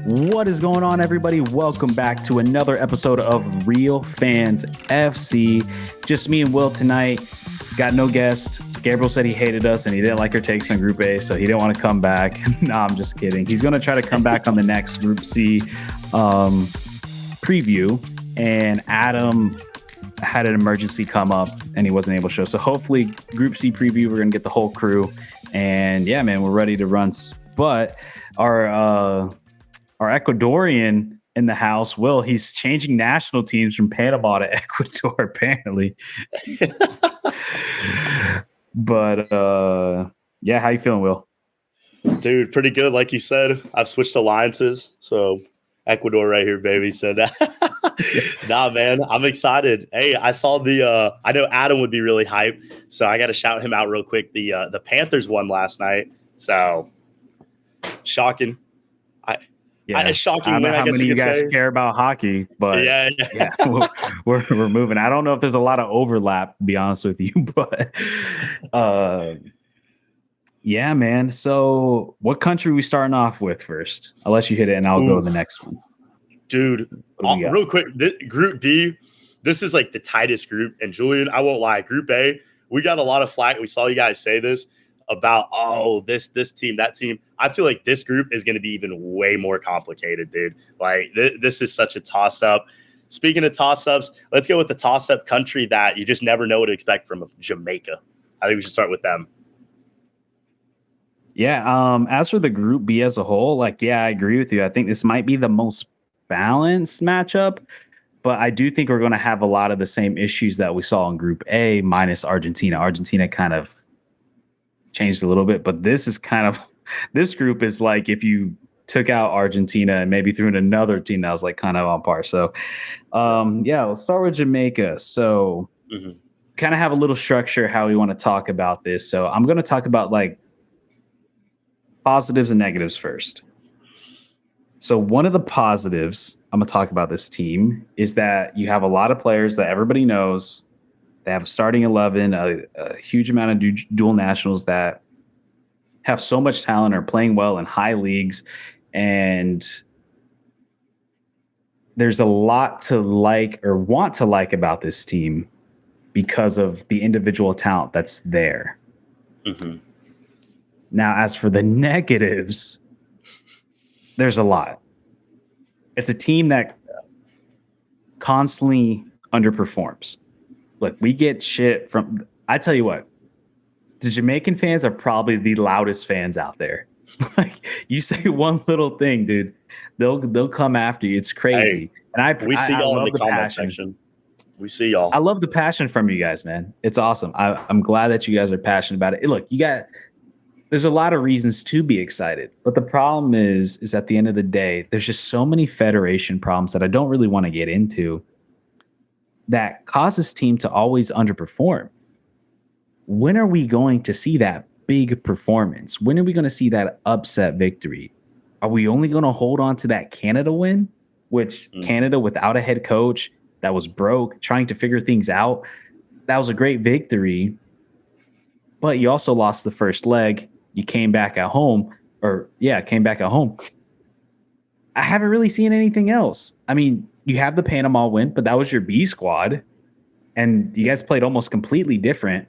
What is going on, everybody? Welcome back to another episode of Real Fans FC. Just me and Will tonight. Got no guest. Gabriel said he hated us and he didn't like our takes on Group A, so he didn't want to come back. Nah, I'm just kidding. He's going to try to come back on the next Group C preview. And Adam had an emergency come up and he wasn't able to show. So hopefully Group C preview, we're going to get the whole crew. And yeah, man, we're ready to run. But our Ecuadorian in the house, Will, he's changing national teams from Panama to Ecuador, apparently. But yeah, how you feeling, Will? Dude, pretty good. Like you said, I've switched alliances. So Ecuador right here, baby. So nah, man, I'm excited. Hey, I saw I know Adam would be really hyped. So I got to shout him out real quick. The Panthers won last night. So shocking. Shocking. I don't know how many of you guys say. care about hockey, but yeah, we're moving. I don't know if there's a lot of overlap, to be honest with you, but yeah, man. So what country are we starting off with first? I'll let you hit it and I'll go to the next one. Dude, real quick, Group D, this is like the tightest group. And Julian, I won't lie, Group A, we got a lot of flack. We saw you guys say this about, this team, that team. I feel like this group is going to be even way more complicated, dude. Like, this is such a toss-up. Speaking of toss-ups, let's go with the toss-up country that you just never know what to expect from Jamaica. I think we should start with them. Yeah, as for the Group B as a whole, I agree with you. I think this might be the most balanced matchup, but I do think we're going to have a lot of the same issues that we saw in Group A minus Argentina. Argentina kind of changed a little bit, but this group is like if you took out Argentina and maybe threw in another team that was like kind of on par. So let's start with Jamaica. So kind of have a little structure how we want to talk about this. So I'm going to talk about like positives and negatives first. So one of the positives I'm going to talk about this team is that you have a lot of players that everybody knows. They have a starting 11, a huge amount of dual nationals that have so much talent, are playing well in high leagues. And there's a lot to like or want to like about this team because of the individual talent that's there. Mm-hmm. Now, as for the negatives, there's a lot. It's a team that constantly underperforms. Look, we get shit from, I tell you what, the Jamaican fans are probably the loudest fans out there. Like, you say one little thing, dude, they'll come after you. It's crazy. Hey, and we see y'all in the comment section. We see y'all. I love the passion from you guys, man. It's awesome. I'm glad that you guys are passionate about it. Look, there's a lot of reasons to be excited, but the problem is at the end of the day, there's just so many federation problems that I don't really want to get into that cause this team to always underperform. When are we going to see that big performance? When are we going to see that upset victory? Are we only going to hold on to that Canada win, which Canada without a head coach that was broke, trying to figure things out? That was a great victory, but you also lost the first leg. You came back at home. I haven't really seen anything else. I mean, you have the Panama win, but that was your B squad. And you guys played almost completely different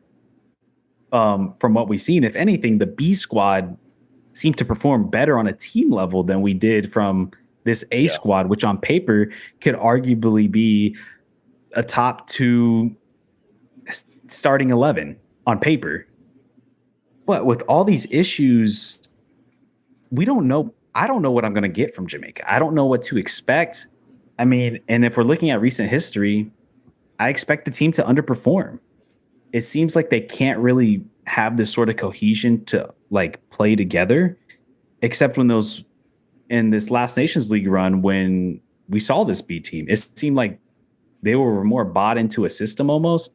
from what we've seen. If anything, the B squad seemed to perform better on a team level than we did from this A squad, which on paper could arguably be a top 2 starting 11 on paper. But with all these issues, we don't know. I don't know what I'm going to get from Jamaica. I don't know what to expect. I mean, and if we're looking at recent history, I expect the team to underperform. It seems like they can't really have this sort of cohesion to like play together, except when in this last Nations League run, when we saw this B team, it seemed like they were more bought into a system almost.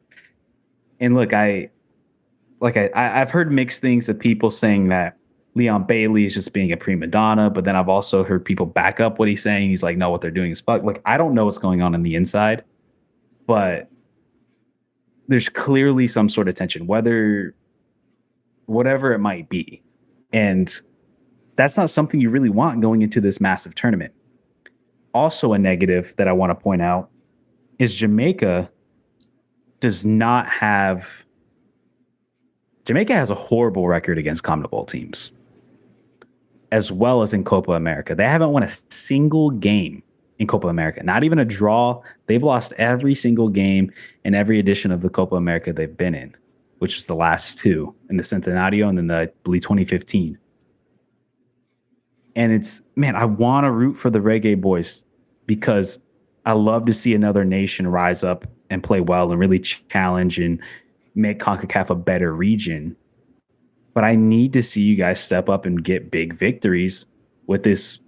And look, I've heard mixed things of people saying that Leon Bailey is just being a prima donna, but then I've also heard people back up what he's saying. He's like, no, what they're doing is fuck. Like, I don't know what's going on the inside, but there's clearly some sort of tension, whatever it might be. And that's not something you really want going into this massive tournament. Also, a negative that I want to point out is Jamaica has a horrible record against CONMEBOL teams, as well as in Copa America. They haven't won a single game in Copa America, not even a draw. They've lost every single game in every edition of the Copa America they've been in, which was the last two, in the Centenario and then I believe 2015. And I want to root for the Reggae Boys because I love to see another nation rise up and play well and really challenge and make CONCACAF a better region. But I need to see you guys step up and get big victories with this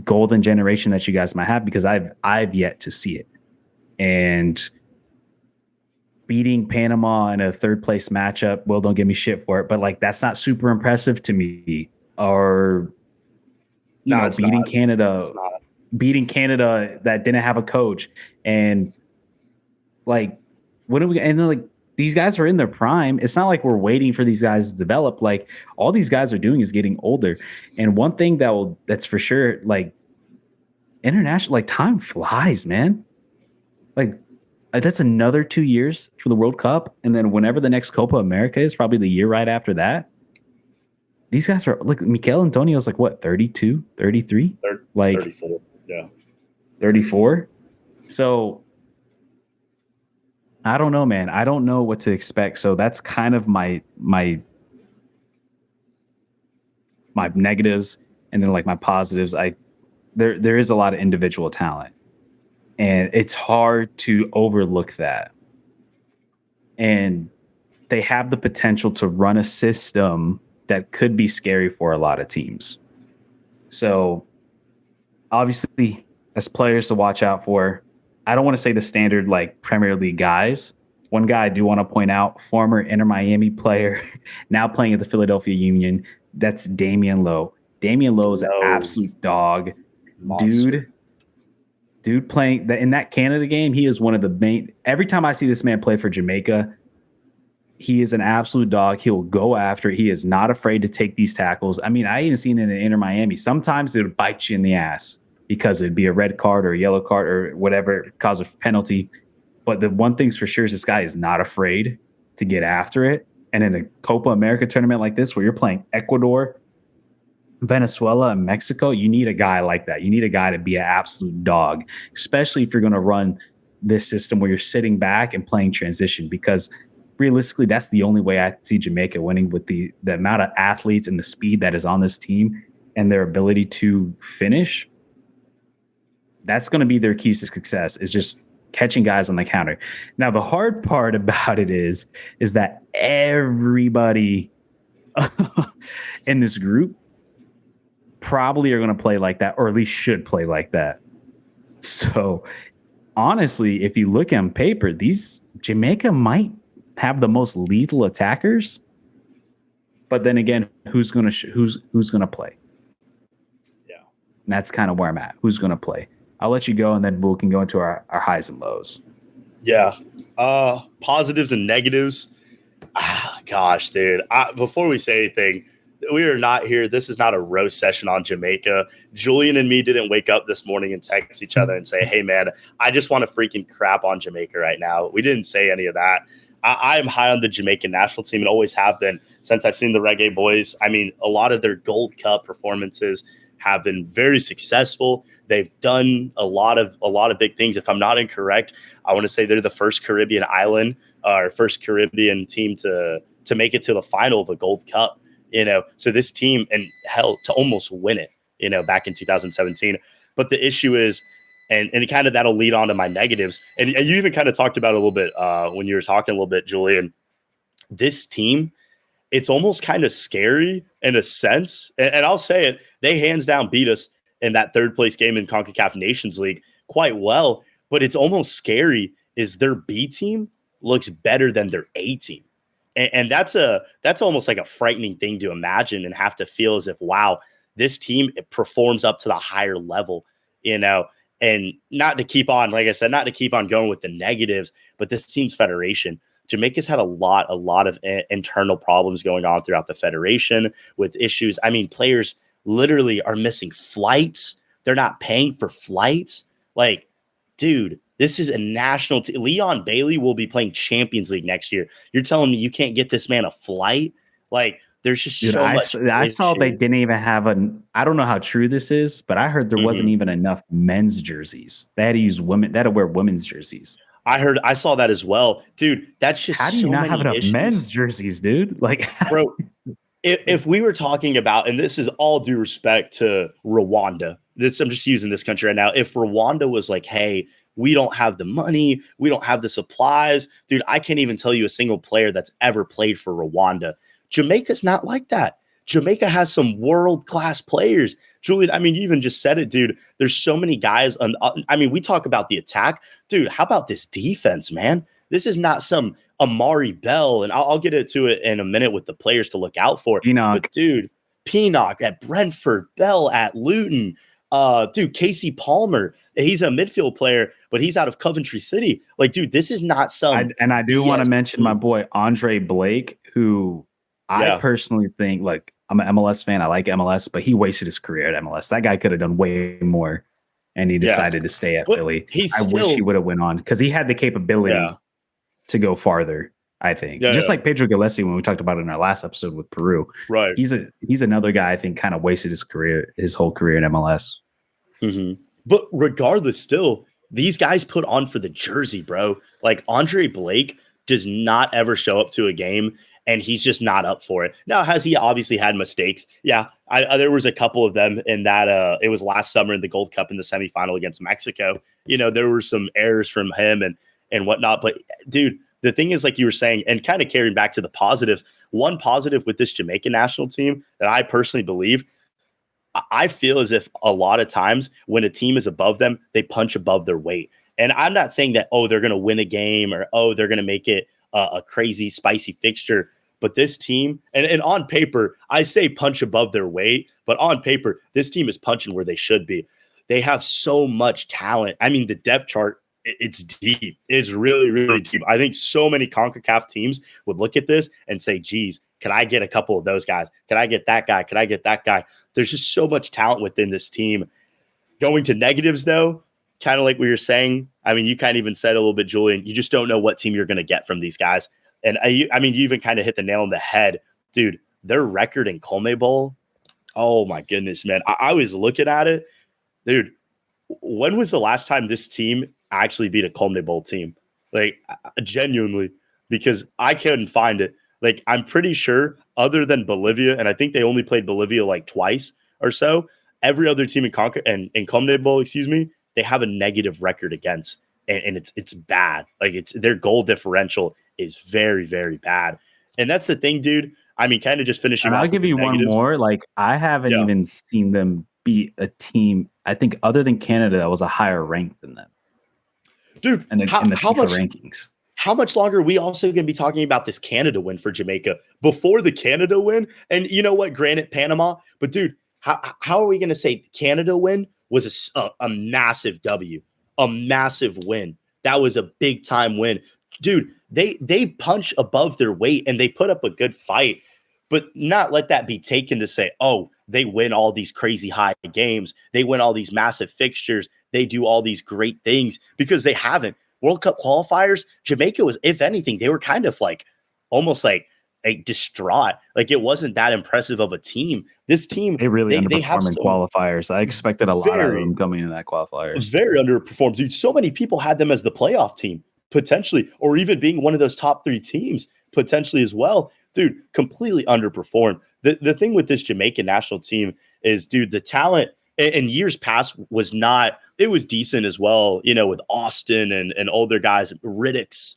golden generation that you guys might have, because I've yet to see it. And beating Panama in a third place matchup, well, don't give me shit for it, but like that's not super impressive to me. Or beating Canada that didn't have a coach, and like what do we? And then like these guys are in their prime. It's not like we're waiting for these guys to develop. Like all these guys are doing is getting older. And one thing that's for sure, like international, like time flies, man. Like that's another 2 years for the World Cup, and then whenever the next Copa America is, probably the year right after that. These guys are like Mikel Antonio's like what, 32, 33? Like 34. Yeah. 34. So I don't know, man. I don't know what to expect. So that's kind of my negatives, and then like my positives. There is a lot of individual talent, and it's hard to overlook that. And they have the potential to run a system that could be scary for a lot of teams. So obviously, as players to watch out for, I don't want to say the standard like Premier League guys. One guy I do want to point out, former Inter Miami player, now playing at the Philadelphia Union. That's Damian Lowe. Damian Lowe is an absolute dog. Monster. Dude playing in that Canada game, he is one of the main. Every time I see this man play for Jamaica, he is an absolute dog. He'll go after it. He is not afraid to take these tackles. I mean, I even seen it in Inter Miami. Sometimes it would bite you in the ass because it'd be a red card or a yellow card or whatever, cause a penalty. But the one thing's for sure is this guy is not afraid to get after it. And in a Copa America tournament like this, where you're playing Ecuador, Venezuela, and Mexico, you need a guy like that. You need a guy to be an absolute dog, especially if you're going to run this system where you're sitting back and playing transition, because realistically, that's the only way I see Jamaica winning, with the amount of athletes and the speed that is on this team and their ability to finish. That's going to be their keys to success, is just catching guys on the counter. Now, the hard part about it is that everybody in this group probably are going to play like that, or at least should play like that. So honestly, if you look on paper, Jamaica might have the most lethal attackers, but then again, who's going to play? Yeah, and that's kind of where I'm at. Who's going to play? I'll let you go, and then we can go into our highs and lows. Yeah, positives and negatives. Gosh, dude. Before we say anything, we are not here. This is not a roast session on Jamaica. Julian and me didn't wake up this morning and text each other and say, "Hey, man, I just want to freaking crap on Jamaica right now." We didn't say any of that. I am high on the Jamaican national team and always have been since I've seen the Reggae Boys. I mean, a lot of their Gold Cup performances have been very successful. They've done a lot of big things. If I'm not incorrect, I want to say they're the first Caribbean island or first Caribbean team to make it to the final of a Gold Cup. So this team, and hell, to almost win it, back in 2017. But the issue is, and kind of that'll lead on to my negatives. And you even kind of talked about it a little bit when you were talking a little bit, Julian. This team, it's almost kind of scary in a sense. And I'll say it, they hands down beat us in that third place game in CONCACAF Nations League quite well. But it's almost scary is their B team looks better than their A team. And that's almost like a frightening thing to imagine and have to feel as if, wow, this team performs up to the higher level, and not to keep on, like I said, not to keep on going with the negatives, but this team's federation. Jamaica's had a lot of internal problems going on throughout the federation with issues. I mean, players literally are missing flights. They're not paying for flights. Like, dude, this is a national team. Leon Bailey will be playing Champions League next year. You're telling me you can't get this man a flight? Like, there's just Dude, so much. I saw they didn't even have I don't know how true this is, but I heard there wasn't even enough men's jerseys. They had to use women. They had to wear women's jerseys. I saw that as well, dude. That's just how do you so not many have enough issues. men's jerseys, dude? Like, bro, if we were talking about, and this is all due respect to Rwanda, I'm just using this country right now. If Rwanda was like, hey, we don't have the money, we don't have the supplies, dude, I can't even tell you a single player that's ever played for Rwanda. Jamaica's not like that. Jamaica has some world-class players. Julian, I mean, you even just said it, dude. There's so many guys. I mean, we talk about the attack. Dude, how about this defense, man? This is not some Amari Bell, and I'll get into it in a minute with the players to look out for. Enoch. But, dude, Pinnock at Brentford, Bell at Luton. Dude, Casey Palmer, he's a midfield player, but he's out of Coventry City. Like, dude, this is not some. I do want to mention my boy Andre Blake, who I personally think, like, I'm an MLS fan. I like MLS, but he wasted his career at MLS. That guy could have done way more, and he decided to stay at Philly. I wish he would have went on because he had the capability to go farther. I think just like Pedro Gillespie, when we talked about it in our last episode with Peru, right? He's another guy I think kind of wasted his whole career in MLS. Mm-hmm. But regardless, still these guys put on for the jersey, bro. Like Andre Blake does not ever show up to a game, and he's just not up for it. Now, has he obviously had mistakes? Yeah, there was a couple of them in that. It was last summer in the Gold Cup in the semifinal against Mexico. You know, there were some errors from him and whatnot. But dude, the thing is, like you were saying, and kind of carrying back to the positives, one positive with this Jamaican national team that I personally believe, I feel as if a lot of times when a team is above them, they punch above their weight. And I'm not saying that, oh, they're going to win a game or, oh, they're going to make it a crazy, spicy fixture. But this team, and on paper, I say punch above their weight, but on paper, this team is punching where they should be. They have so much talent. I mean, the depth chart, it's deep. It's really, really deep. I think so many CONCACAF teams would look at this and say, geez, can I get a couple of those guys? Can I get that guy? Can I get that guy? There's just so much talent within this team. Going to negatives, though, kind of like we were saying, I mean, you kind of even said a little bit, Julian, you just don't know what team you're going to get from these guys. And I mean, you even kind of hit the nail on the head. Dude, their record in Conmebol, oh my goodness, man. I was looking at it. Dude, when was the last time this team actually beat a Conmebol team? Like, genuinely, because I couldn't find it. Like, I'm pretty sure other than Bolivia, and I think they only played Bolivia like twice or so, every other team in Conmebol, excuse me, they have a negative record against, and it's bad. Like, it's their goal differential is very, very bad. And that's the thing, dude. I mean, kind of just finishing. And I'll give you one more. Like, I haven't even seen them beat a team, I think, other than Canada, that was a higher rank than them. Dude, in the FIFA rankings. How much longer are we also going to be talking about this Canada win for Jamaica before the Canada win? And you know what? Granted, Panama. But, dude, how are we going to say the Canada win was a massive W, a massive win? That was a big-time win. Dude, they punch above their weight, and they put up a good fight. But not let that be taken to say, oh, they win all these crazy high games. They win all these massive fixtures. They do all these great things, because they haven't. World Cup qualifiers, Jamaica was, if anything, they were kind of like almost like distraught. Like, it wasn't that impressive of a team. This team, they really underperformed in qualifiers. I expected a lot of them coming in that qualifiers. Very underperformed, dude. So many people had them as the playoff team potentially, or even being one of those top 3 teams potentially as well. Dude, completely underperformed. The thing with this Jamaican national team is, dude, the talent in years past was not, it was decent as well, you know, with Austin and older guys, Maddox,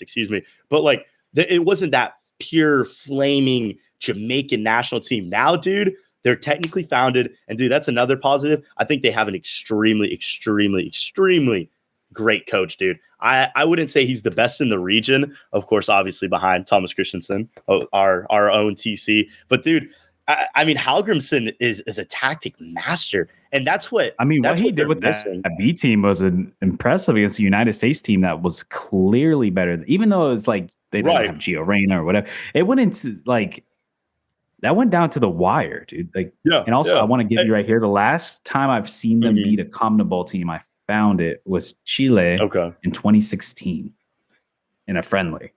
excuse me. But like, it wasn't that pure flaming Jamaican national team. Now, dude, they're technically founded. And dude, that's another positive. I think they have an extremely, extremely, extremely great coach, dude. I wouldn't say he's the best in the region. Of course, obviously behind Thomas Christensen, our own TC. But dude, I mean, Hallgrimsson is a tactic master, and that's what what he did with missing. that B team was impressive against the United States team that was clearly better. Even though it was like they didn't have Gio Reyna or whatever, it went into like that went down to the wire, dude. Like, and also I want to give you right here the last time I've seen them beat a CONMEBOL team, I found it was Chile in 2016 in a friendly.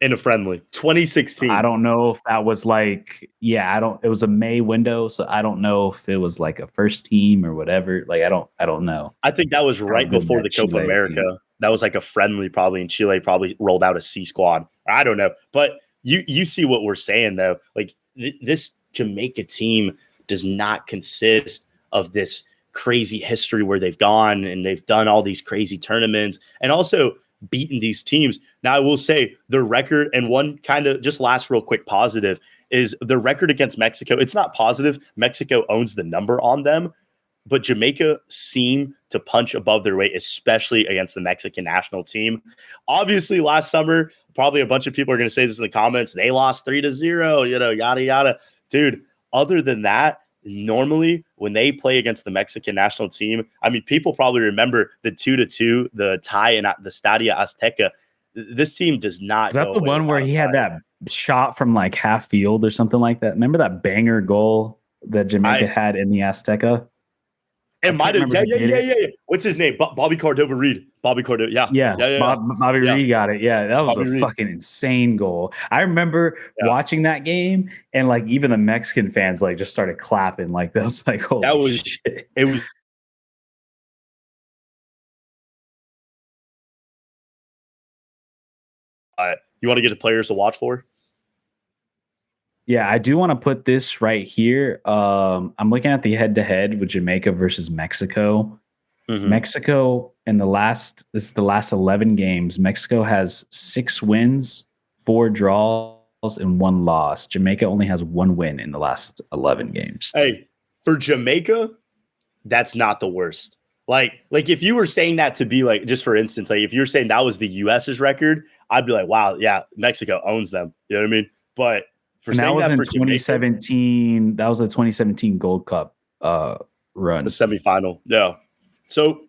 2016. I don't know if that was like, it was a May window, so I don't know if it was like a first team or whatever. Like, I don't know. I think that was right before the Copa America. Team. That was like a friendly, probably in Chile, probably rolled out a C squad. I don't know. But you see what we're saying, though. Like, this Jamaica team does not consist of this crazy history where they've gone and they've done all these crazy tournaments and also beaten these teams. Now, I will say their record, and one kind of just last real quick positive, is the record against Mexico. It's not positive. Mexico owns the number on them, but Jamaica seem to punch above their weight, especially against the Mexican national team. Obviously, last summer, probably a bunch of people are going to say this in the comments, they lost 3-0, yada, yada. Dude, other than that, normally when they play against the Mexican national team, I mean, people probably remember the 2-2, the tie in the Estadio Azteca. This team does not. Is that the one where he had that shot from like half field or something like that? Remember that banger goal that Jamaica had in the Azteca? It might have. Yeah. What's his name? Bobby Cordova-Reed. Bobby Cordova. Yeah. Bobby Reed got it. Yeah, that was a fucking insane goal. I remember watching that game, and like even the Mexican fans like just started clapping. Like that was like, holy shit. It was. You want to get the players to watch for? Yeah, I do want to put this right here. I'm looking at the head-to-head with Jamaica versus Mexico. Mexico this is the last 11 games. Mexico has 6 wins, 4 draws, and 1 loss. Jamaica only has 1 win in the last 11 games. Hey, for Jamaica, that's not the worst. Like if you were saying that to be like, just for instance, like if you're saying that was the US's record, I'd be like, wow, yeah, Mexico owns them. You know what I mean? But that was in 2017. That was the 2017 Gold Cup run, the semifinal. Yeah. So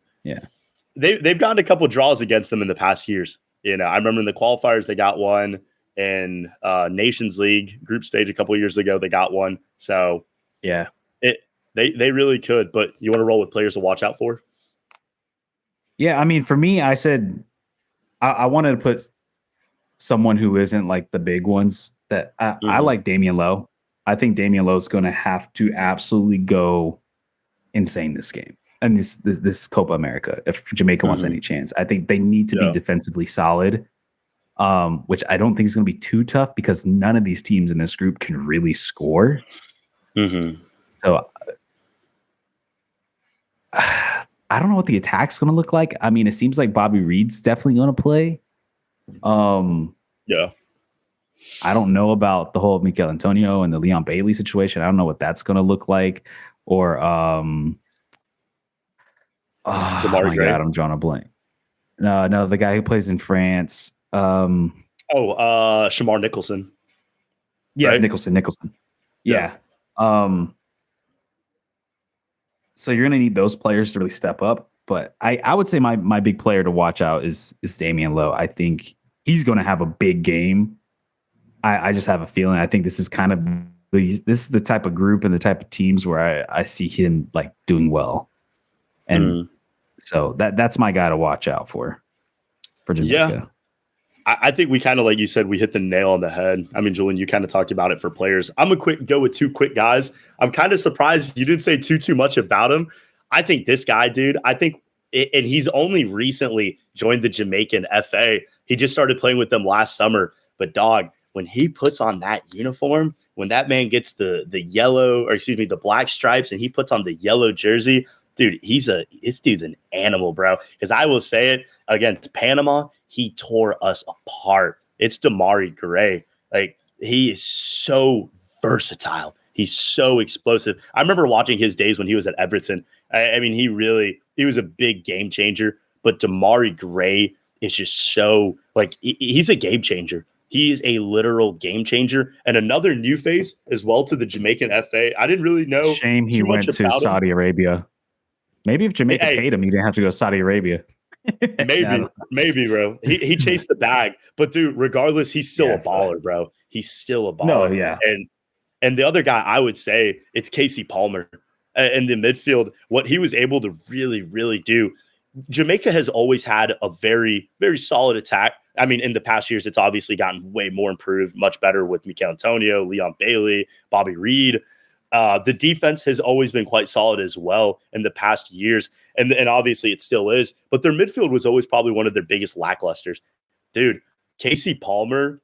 they've gotten a couple draws against them in the past years. You know, I remember in the qualifiers they got one, in Nations League group stage a couple of years ago they got one. So yeah, they really could. But you want to roll with players to watch out for? Yeah, I mean, for me, I said I wanted to put someone who isn't like the big ones. That I like Damian Lowe. I think Damian Lowe is going to have to absolutely go insane this game and this Copa America if Jamaica wants any chance. I think they need to be defensively solid, which I don't think is going to be too tough because none of these teams in this group can really score. So I don't know what the attack's going to look like. I mean, it seems like Bobby Reed's definitely going to play. I don't know about the whole Mikel Antonio and the Leon Bailey situation. I don't know what that's going to look like. Or, oh my God, I'm drawing a blank. No, the guy who plays in France. Shamar Nicholson. Yeah, right? Nicholson. Yeah. So you're going to need those players to really step up. But I would say my big player to watch out is Damian Lowe. I think he's going to have a big game. I just have a feeling. I think this is kind of this is the type of group and the type of teams where I see him like doing well. And so that's my guy to watch out for Jamaica. Yeah. I think we kind of, like you said, we hit the nail on the head. I mean, Julian, you kind of talked about it for players. I'm going to go with 2 quick guys. I'm kind of surprised you didn't say too much about him. I think this guy, dude, and he's only recently joined the Jamaican FA. He just started playing with them last summer. But dog, when he puts on that uniform, when that man gets the black stripes and he puts on the yellow jersey, dude, this dude's an animal, bro. Because I will say it against Panama, he tore us apart. It's Damari Gray. Like, he is so versatile. He's so explosive. I remember watching his days when he was at Everton. I mean, he was a big game changer. But Damari Gray is just so, like, he's a game changer. He is a literal game changer and another new face as well to the Jamaican FA. I didn't really know Shame he too much went to about him. Saudi Arabia. Maybe if Jamaica Hey, paid him, he didn't have to go to Saudi Arabia. maybe, bro. He chased the bag, but dude, regardless, he's still a baller, bro. He's still a No, baller. yeah. And the other guy, I would say, it's Casey Palmer in the midfield. What he was able to really, really do. Jamaica has always had a very, very solid attack. I mean, in the past years, it's obviously gotten way more improved, much better with Mikel Antonio, Leon Bailey, Bobby Reed. The defense has always been quite solid as well in the past years. And obviously it still is. But their midfield was always probably one of their biggest lacklusters. Dude, Casey Palmer,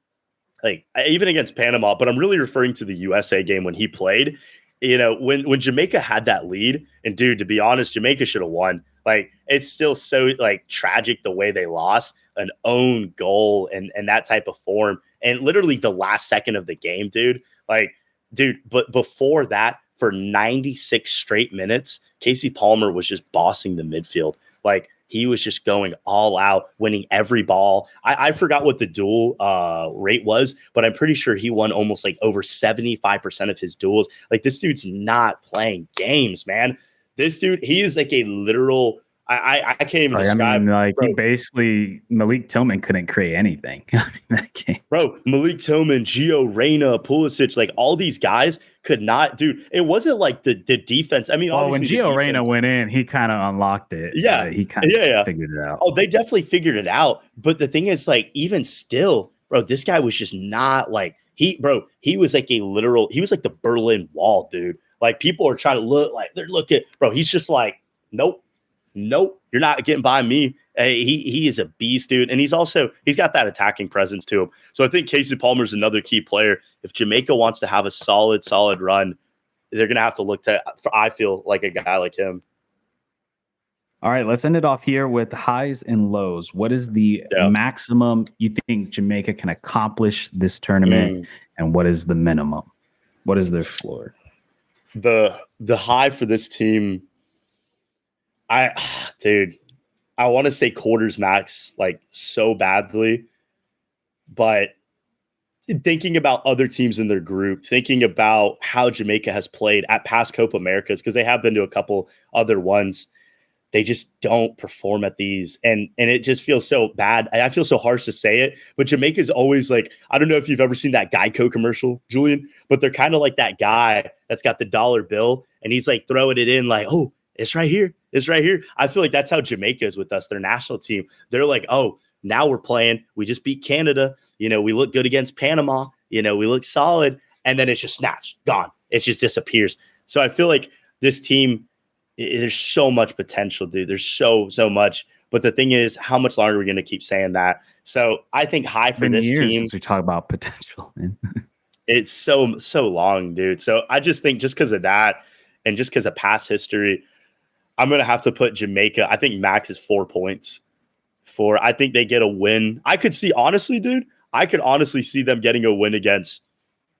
like even against Panama, but I'm really referring to the USA game when he played. You know, when Jamaica had that lead, and dude, to be honest, Jamaica should have won. Like, it's still so like tragic the way they lost an own goal and that type of form. And literally the last second of the game, dude. Like, dude, but before that, for 96 straight minutes, Casey Palmer was just bossing the midfield. Like, he was just going all out, winning every ball. I forgot what the duel rate was, but I'm pretty sure he won almost like over 75% of his duels. Like, this dude's not playing games, man. This dude, he is like a literal. I can't even describe. I mean, like, he basically, Malik Tillman couldn't create anything in that game. Bro, Malik Tillman, Gio Reyna, Pulisic, like all these guys could not, dude. It wasn't like the defense. I mean, obviously when Gio Reyna went in, he kind of unlocked it. Yeah, he kind of figured it out. Oh, they definitely figured it out. But the thing is, like, even still, bro, this guy was just not like he was like he was like the Berlin Wall, dude. Like, people are trying to look like they're looking, bro. He's just like, nope, you're not getting by me. He is a beast, dude, and he's got that attacking presence to him. So I think Casey Palmer is another key player. If Jamaica wants to have a solid run, they're gonna have to look to. I feel like a guy like him. All right, let's end it off here with highs and lows. What is the maximum you think Jamaica can accomplish this tournament, and what is the minimum? What is their floor? The high for this team, I want to say quarters max, like, so badly, but thinking about other teams in their group, thinking about how Jamaica has played at past Copa Americas, because they have been to a couple other ones, they just don't perform at these. And it just feels so bad. I feel so harsh to say it, but Jamaica's always like, I don't know if you've ever seen that Geico commercial, Julian, but they're kind of like that guy that's got the dollar bill and he's like throwing it in like, oh, it's right here. It's right here. I feel like that's how Jamaica is with us, their national team. They're like, oh, now we're playing. We just beat Canada. You know, we look good against Panama. You know, we look solid. And then it's just snatched, gone. It just disappears. So I feel like this team, there's so much potential, dude. There's so much. But the thing is, how much longer are we going to keep saying that? So I think high for this team. Since we talk about potential, man. It's so long, dude. So I just think just because of that and just because of past history, I'm going to have to put Jamaica. I think max is 4 points. I think they get a win. I could see, honestly, dude, I could honestly see them getting a win against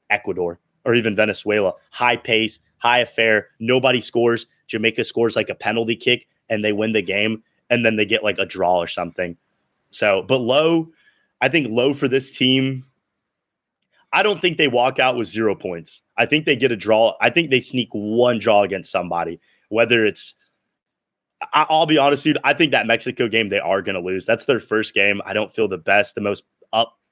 Ecuador or even Venezuela. High pace, high affair. Nobody scores. Jamaica scores like a penalty kick and they win the game. And then they get like a draw or something. So, but low, I think low for this team. I don't think they walk out with 0 points. I think they get a draw. I think they sneak one draw against somebody, whether it's, I'll be honest, dude, I think that Mexico game, they are going to lose. That's their first game. I don't feel the most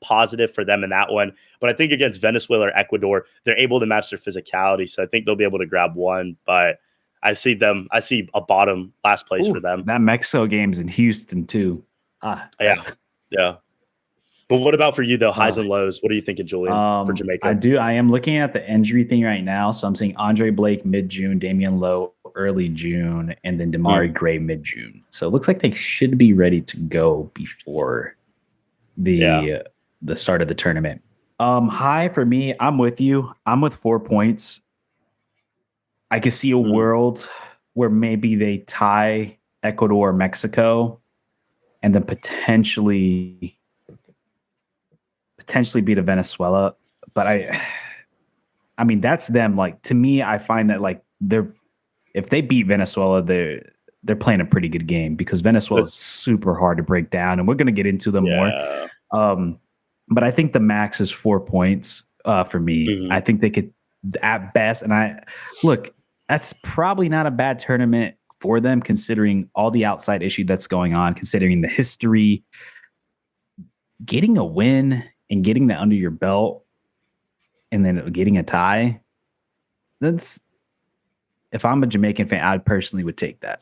positive for them in that one. But I think against Venezuela or Ecuador, they're able to match their physicality. So I think they'll be able to grab one. But I see a bottom last place for them. That Mexico game's in Houston too. Yeah. But what about for you, though? Highs and lows. What are you thinking, Julian, for Jamaica? I am looking at the injury thing right now. So I'm seeing Andre Blake mid-June, Damian Lowe early June, and then Damari Gray mid-June. So it looks like they should be ready to go before the start of the tournament. High for me, I'm with you. I'm with 4 points. I could see a world where maybe they tie Ecuador or Mexico and then potentially beat a Venezuela. But I mean, that's them. Like, to me, I find that like if they beat Venezuela, they're playing a pretty good game because Venezuela is super hard to break down, and we're going to get into them more. but I think the max is 4 points for me. Mm-hmm. I think they could at best, and that's probably not a bad tournament for them considering all the outside issue that's going on, considering the history. Getting a win and getting that under your belt and then getting a tie, that's if I'm a Jamaican fan, I personally would take that.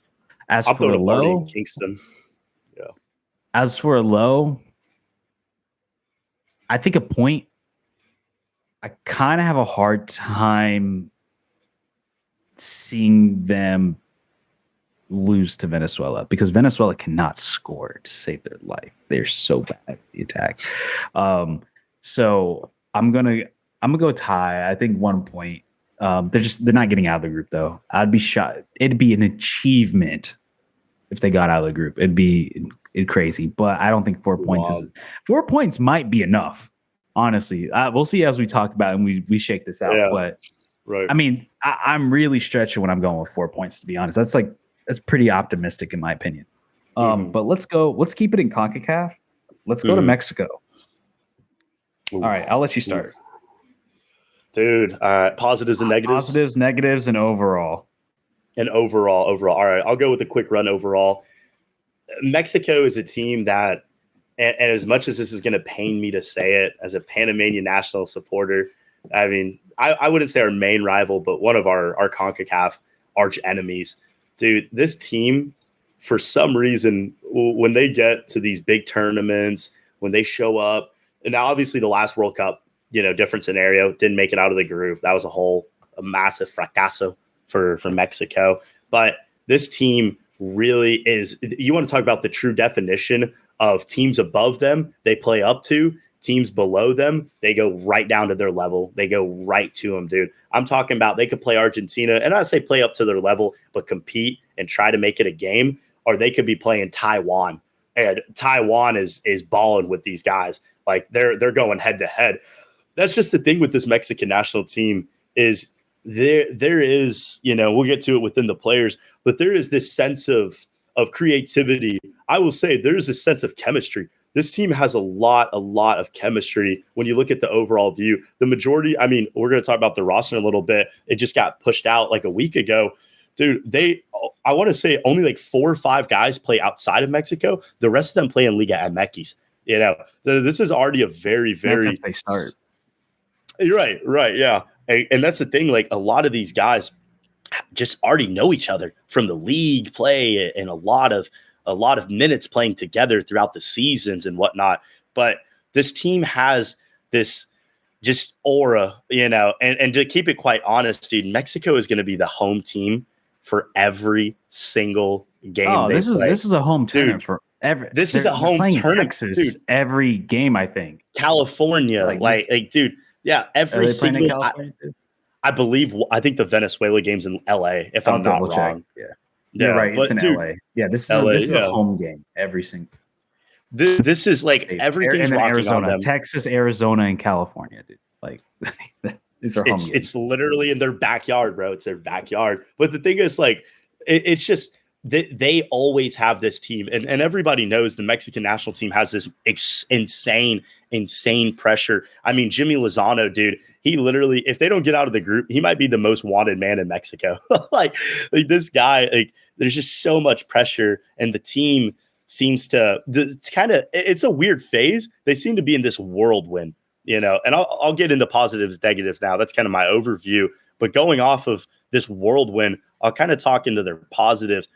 I'll throw a party in Kingston. Yeah. As for a low, I think a point. I kind of have a hard time seeing them lose to Venezuela because Venezuela cannot score to save their life. They're so bad at the attack. So I'm gonna go tie. I think 1 point. They're not getting out of the group though. I'd be shocked. It'd be an achievement if they got out of the group. It'd be crazy, but I don't think 4 points is 4 points might be enough. Honestly, we'll see as we talk about it and we shake this out. Yeah, but right. I mean, I'm really stretching when I'm going with 4 points. To be honest, that's pretty optimistic in my opinion. But let's keep it in CONCACAF. Let's go to Mexico. Ooh. All right, I'll let you start. Dude, positives and negatives? Positives, negatives, and overall. Overall. All right, I'll go with a quick run overall. Mexico is a team that, and as much as this is going to pain me to say it as a Panamanian national supporter, I mean, I wouldn't say our main rival, but one of our CONCACAF arch enemies. Dude, this team, for some reason, when they get to these big tournaments, when they show up, and now obviously the last World Cup, different scenario, didn't make it out of the group. That was a massive fracaso for Mexico. But this team really is, you want to talk about the true definition of teams above them, they play up to, teams below them, they go right down to their level. They go right to them, dude. I'm talking about they could play Argentina, and I say play up to their level, but compete and try to make it a game, or they could be playing Taiwan. And Taiwan is balling with these guys. Like they're going head to head. That's just the thing with this Mexican national team is there is, we'll get to it within the players, but there is this sense of creativity. I will say there's a sense of chemistry. This team has a lot of chemistry when you look at the overall view. The majority, I mean, we're going to talk about the roster in a little bit. It just got pushed out like a week ago. Dude, I want to say only like 4 or 5 guys play outside of Mexico. The rest of them play in Liga MX. This is already a very, very. That's if they start. You're right, yeah. And that's the thing, like a lot of these guys just already know each other from the league play and a lot of minutes playing together throughout the seasons and whatnot. But this team has this just aura, and to keep it quite honest, dude, Mexico is going to be the home team for every single game. Oh, this is a home tournament for every. This is a home tournament, Texas, dude. Every game, I think. California, like dude. Yeah, every single. I think the Venezuela game's in LA. If I'm not wrong, check. Yeah, you're right. It's in LA. Yeah, this is a home game. Every single. This is like everything's rocking Arizona, on them. Texas, Arizona, and California, dude. Like it's literally in their backyard, bro. It's their backyard. But the thing is, like, it's just. They always have this team, and everybody knows the Mexican national team has this insane pressure. I mean, Jimmy Lozano, dude, he literally, if they don't get out of the group, he might be the most wanted man in Mexico. like this guy, like there's just so much pressure, and the team seems to kind of, it's a weird phase. They seem to be in this whirlwind, and I'll get into positives, negatives now. That's kind of my overview. But going off of this whirlwind, I'll kind of talk into their positives.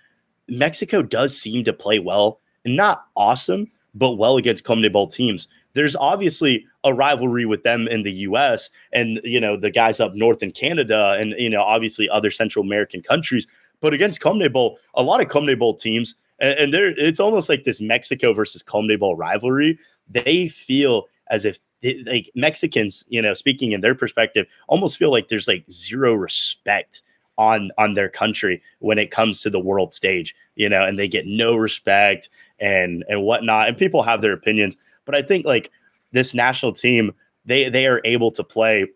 Mexico does seem to play well, and not awesome, but well against CONMEBOL teams. There's obviously a rivalry with them in the U.S. and, the guys up north in Canada and, obviously other Central American countries. But against CONMEBOL, a lot of CONMEBOL teams, and it's almost like this Mexico versus CONMEBOL rivalry. They feel as if like Mexicans, speaking in their perspective, almost feel like there's like zero respect on their country when it comes to the world stage, and they get no respect and whatnot. And people have their opinions, but I think like this national team, they are able to play.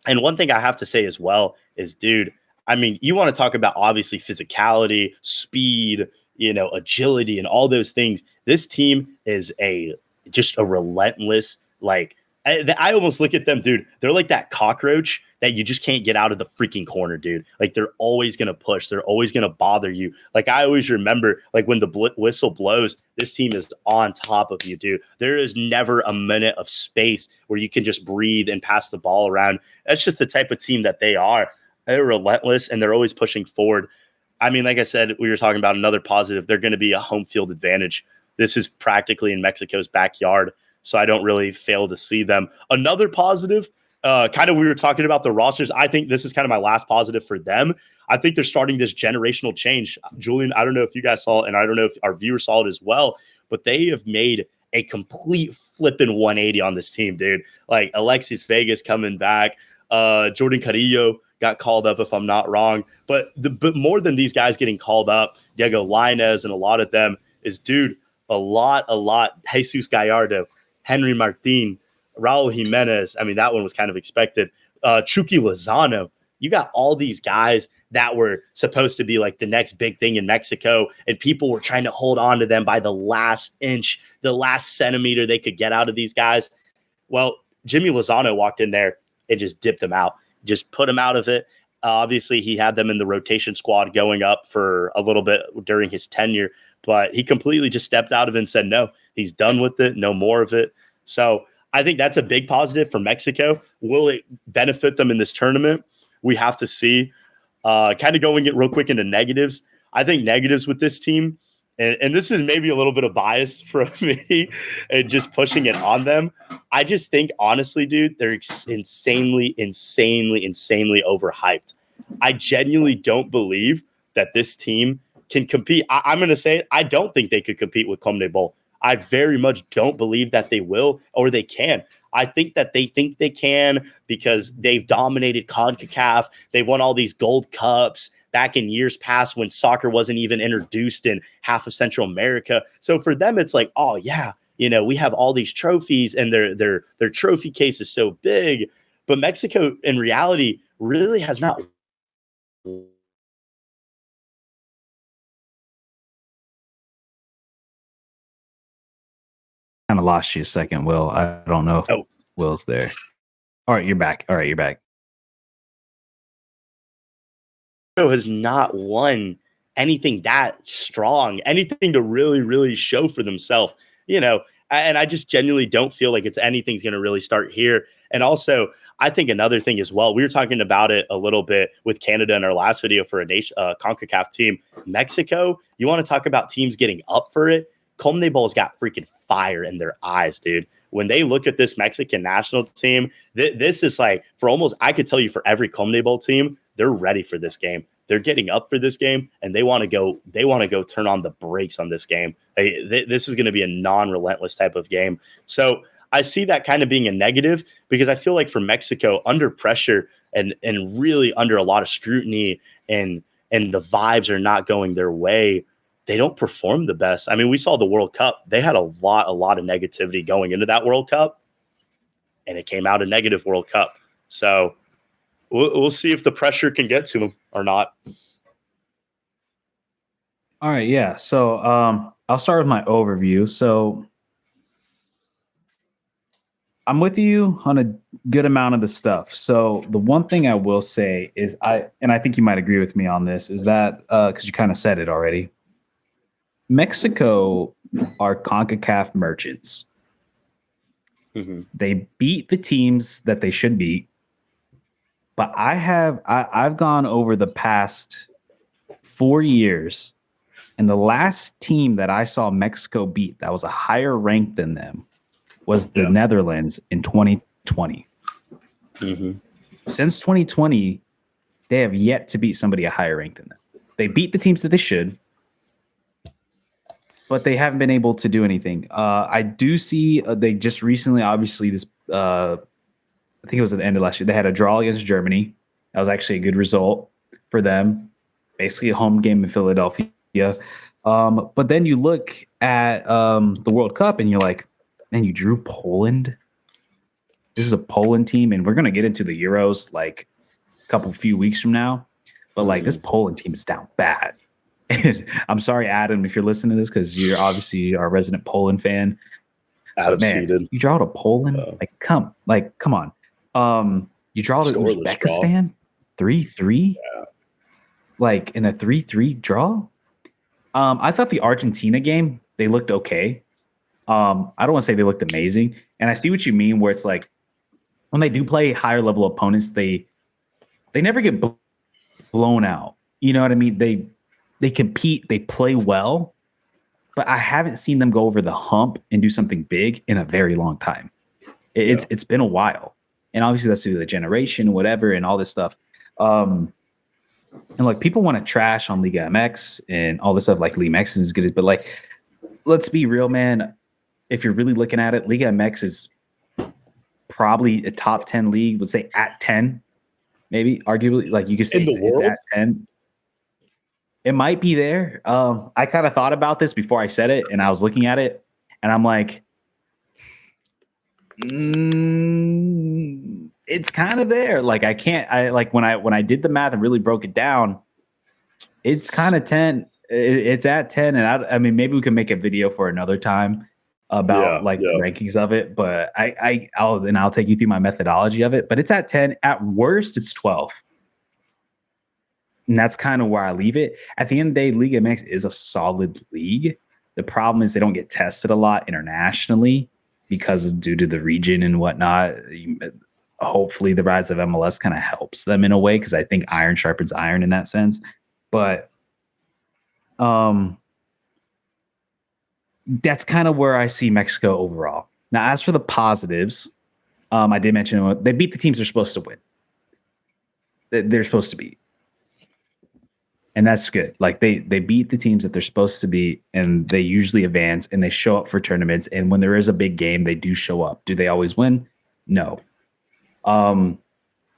And one thing I have to say as well is, dude, I mean, you want to talk about obviously physicality, speed, agility and all those things. This team is just a relentless Like I almost look at them, dude. They're like that cockroach that you just can't get out of the freaking corner, dude. Like they're always gonna push. They're always gonna bother you. Like I always remember, like when the whistle blows, this team is on top of you, dude. There is never a minute of space where you can just breathe and pass the ball around. That's just the type of team that they are. They're relentless and they're always pushing forward. I mean, like I said, we were talking about another positive. They're going to be a home field advantage. This is practically in Mexico's backyard, so I don't really fail to see them. Another positive, kind of we were talking about the rosters. I think this is kind of my last positive for them. I think they're starting this generational change. Julian, I don't know if you guys saw it, and I don't know if our viewers saw it as well, but they have made a complete flipping 180 on this team, dude. Like Alexis Vegas coming back, Jordan Carrillo got called up, if I'm not wrong. But more than these guys getting called up, Diego Lainez and a lot of them is, dude, a lot. Jesus Gallardo, Henry Martin, Raul Jimenez. I mean, that one was kind of expected. Chucky Lozano. You got all these guys that were supposed to be like the next big thing in Mexico, and people were trying to hold on to them by the last inch, the last centimeter they could get out of these guys. Well, Jimmy Lozano walked in there and just dipped them out. Just put him out of it. Obviously, he had them in the rotation squad going up for a little bit during his tenure, but he completely just stepped out of it and said, no, he's done with it. No more of it. So I think that's a big positive for Mexico. Will it benefit them in this tournament? We have to see. Kind of going real quick into negatives. I think negatives with this team, and this is maybe a little bit of bias from me and just pushing it on them. I just think, honestly, dude, they're insanely overhyped. I genuinely don't believe that this team can compete. I'm going to say it. I don't think they could compete with CONMEBOL. I very much don't believe that they will or they can. I think that they think they can because they've dominated CONCACAF. They won all these gold cups back in years past when soccer wasn't even introduced in half of Central America. So for them, it's like, oh yeah, we have all these trophies and their trophy case is so big. But Mexico, in reality, really has not. Kind of lost you a second, Will. I don't know if Will's there. All right, you're back. Has not won anything that strong, anything to really, really show for themselves, and I just genuinely don't feel like anything's going to really start here. And also, I think another thing as well, we were talking about it a little bit with Canada in our last video for a CONCACAF team. Mexico, you want to talk about teams getting up for it? CONMEBOL's got freaking fire in their eyes, dude. When they look at this Mexican national team, this is like I could tell you for every CONMEBOL team, they're ready for this game. They're getting up for this game, and they want to go turn on the brakes on this game. This is going to be a non-relentless type of game. So I see that kind of being a negative because I feel like for Mexico, under pressure and really under a lot of scrutiny and the vibes are not going their way, they don't perform the best. I mean, we saw the World Cup. They had a lot of negativity going into that World Cup, and it came out a negative World Cup. So we'll see if the pressure can get to them or not. All right, yeah. So I'll start with my overview. So I'm with you on a good amount of the stuff. So the one thing I will say is I think you might agree with me on this, is that because you kind of said it already. Mexico are CONCACAF merchants. Mm-hmm. They beat the teams that they should beat. But I've gone over the past 4 years, and the last team that I saw Mexico beat that was a higher rank than them was the Netherlands in 2020. Mm-hmm. Since 2020, they have yet to beat somebody a higher rank than them. They beat the teams that they should, but they haven't been able to do anything. I do see they just recently, obviously, this I think it was at the end of last year, they had a draw against Germany. That was actually a good result for them. Basically a home game in Philadelphia. But then you look at the World Cup and you're like, man, you drew Poland? This is a Poland team, and we're going to get into the Euros like a few weeks from now. But like this Poland team is down bad. And I'm sorry, Adam, if you're listening to this, because you're obviously our resident Poland fan. But man, you draw to Poland, come on. You draw to Uzbekistan, 3-3, like in a 3-3 draw. I thought the Argentina game, they looked okay. I don't want to say they looked amazing, and I see what you mean. Where it's like when they do play higher level opponents, they never get blown out. You know what I mean? They compete, they play well, but I haven't seen them go over the hump and do something big in a very long time. It's been a while, and obviously that's due to the generation, whatever, and all this stuff. And like people want to trash on Liga MX and all this stuff. Like Liga MX is good, but like let's be real, man. If you're really looking at it, Liga MX is probably a top 10 league. Would say at 10, maybe arguably. Like you could say it's at 10. It might be there. I kind of thought about this before I said it, and I was looking at it, and I'm like, it's kind of there. Like I like when I did the math and really broke it down, it's kind of 10. It's at 10, and I mean maybe we can make a video for another time about the rankings of it. But I'll take you through my methodology of it. But it's at 10. At worst, it's 12. And that's kind of where I leave it. At the end of the day, Liga MX is a solid league. The problem is they don't get tested a lot internationally due to the region and whatnot. Hopefully the rise of MLS kind of helps them in a way, because I think iron sharpens iron in that sense. But that's kind of where I see Mexico overall. Now, as for the positives, I did mention they beat the teams they're supposed to win. They're supposed to beat. And that's good. Like they beat the teams that they're supposed to beat, and they usually advance and they show up for tournaments. And when there is a big game, they do show up. Do they always win? No. I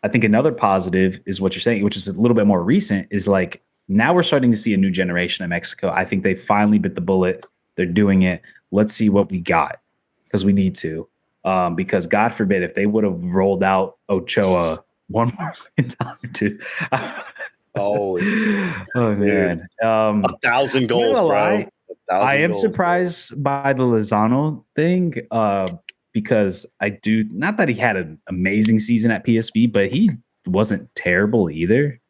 think another positive is what you're saying, which is a little bit more recent, is like now we're starting to see a new generation of Mexico. I think they finally bit the bullet. They're doing it. Let's see what we got, because we need to. Because God forbid if they would have rolled out Ochoa one more time to Oh man. 1,000 goals, bro. I am surprised by the Lozano thing, because I do not that he had an amazing season at PSV, but he wasn't terrible either.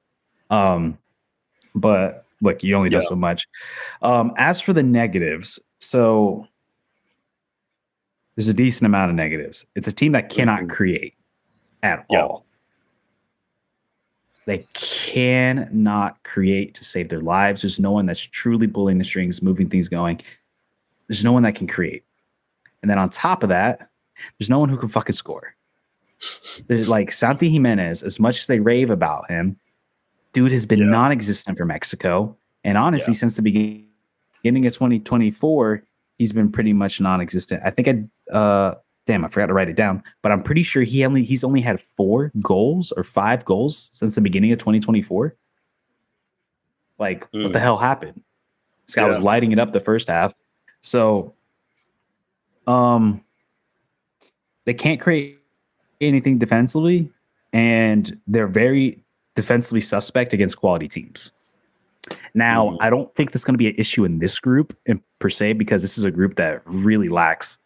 But look, he only does so much. As for the negatives, so there's a decent amount of negatives. It's a team that cannot create at all. They cannot create to save their lives. There's no one that's truly pulling the strings, moving things going. There's no one that can create. And then on top of that, there's no one who can fucking score. There's like Santi Jimenez, as much as they rave about him, dude has been non-existent for Mexico. And honestly, since the beginning of 2024, he's been pretty much non-existent. I think I forgot to write it down, but I'm pretty sure he's only had 4 goals or 5 goals since the beginning of 2024. Like, what the hell happened? This guy was lighting it up the first half. So, they can't create anything defensively, and they're very defensively suspect against quality teams. Now, I don't think that's going to be an issue in this group per se, because this is a group that really lacks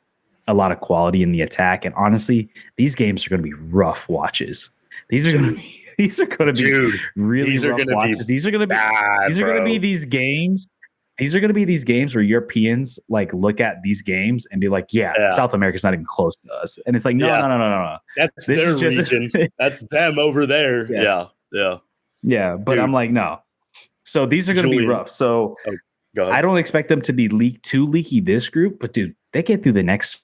a lot of quality in the attack. And honestly, these games are going to be rough watches. These are going to be really rough watches. These are going to be these games. These are going to be these games where Europeans like look at these games and be like, South America's not even close to us. And it's like, no. That's their region. That's them over there. Yeah. But I'm like, no. So these are going to be rough. So I don't expect them to be too leaky this group, but dude, they get through the next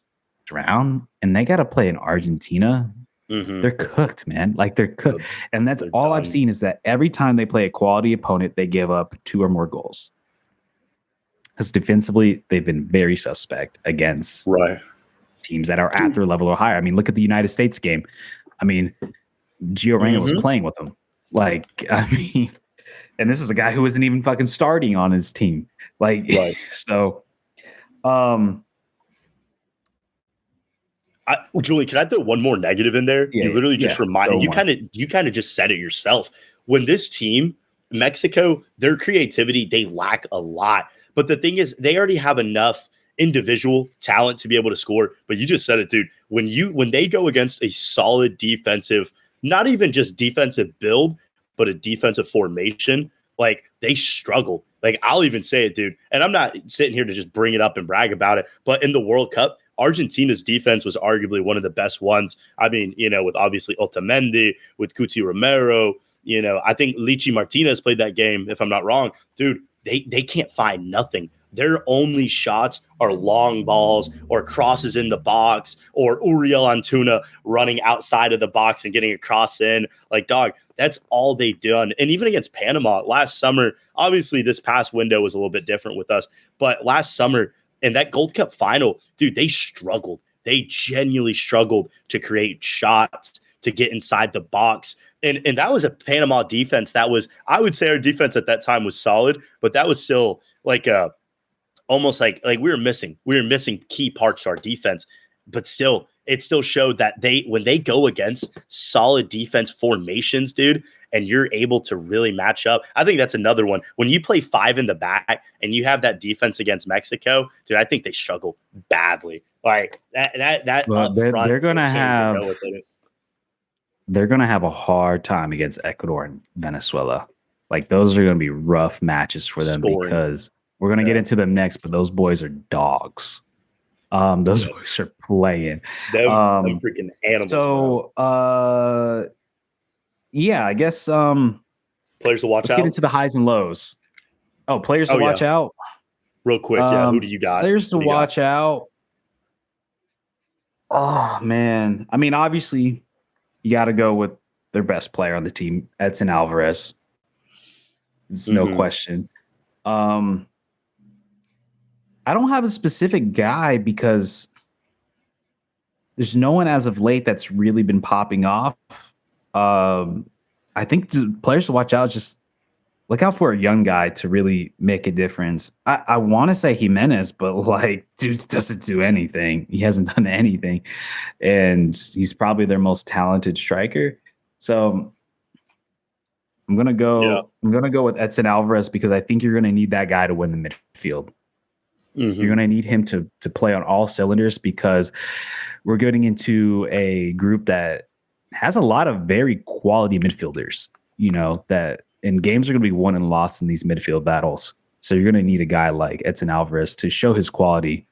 round and they got to play in Argentina. They're cooked, man. Like they're cooked. And that's all I've seen, is that every time they play a quality opponent, they give up 2 or more goals. Because defensively, they've been very suspect against teams that are at their level or higher. I mean, look at the United States game. I mean, Gio Reyna was playing with them. Like, I mean, and this is a guy who isn't even fucking starting on his team. Like, so, Julie, can I throw one more negative in there? You literally just reminded you kind of just said it yourself. When this team, Mexico, their creativity, they lack a lot. But the thing is, they already have enough individual talent to be able to score. But you just said it, dude. When they go against a solid defensive, not even just defensive build, but a defensive formation, like they struggle. Like I'll even say it, dude. And I'm not sitting here to just bring it up and brag about it, but in the World Cup, Argentina's defense was arguably one of the best ones. I mean, with obviously Otamendi, with Cuti Romero, I think Lichi Martinez played that game, if I'm not wrong. Dude, they can't find nothing. Their only shots are long balls or crosses in the box or Uriel Antuna running outside of the box and getting a cross in. Like, dog, that's all they've done. And even against Panama last summer, obviously this past window was a little bit different with us, but last summer in that Gold Cup final, dude, they struggled. They genuinely struggled to create shots, to get inside the box. And that was a Panama defense that was, I would say our defense at that time was solid, but that was still like almost like we were missing key parts to our defense. But still, it still showed that when they go against solid defense formations, dude, and you're able to really match up. I think that's another one. When you play 5 in the back and you have that defense against Mexico, dude, I think they struggle badly. Like that well, up front, they're gonna have a hard time against Ecuador and Venezuela. Like those are gonna be rough matches for them because we're gonna get into them next, but those boys are dogs. Those boys are playing. Them freaking animals. So yeah, I guess players to watch out. Let's get into the highs and lows. Oh, players to watch out. Real quick, who do you got? Players to watch out. Oh man. I mean, obviously you gotta go with their best player on the team, Edson Alvarez. It's no question. I don't have a specific guy because there's no one as of late that's really been popping off. I think the players to watch out is just look out for a young guy to really make a difference. I want to say Jimenez, but like, dude doesn't do anything. He hasn't done anything, and he's probably their most talented striker. So I'm gonna go. Yeah. I'm gonna go with Edson Alvarez because I think you're gonna need that guy to win the midfield. Mm-hmm. You're gonna need him to play on all cylinders because we're getting into a group that has a lot of very quality midfielders. That. And games are going to be won and lost in these midfield battles. So you're going to need a guy like Edson Alvarez to show his quality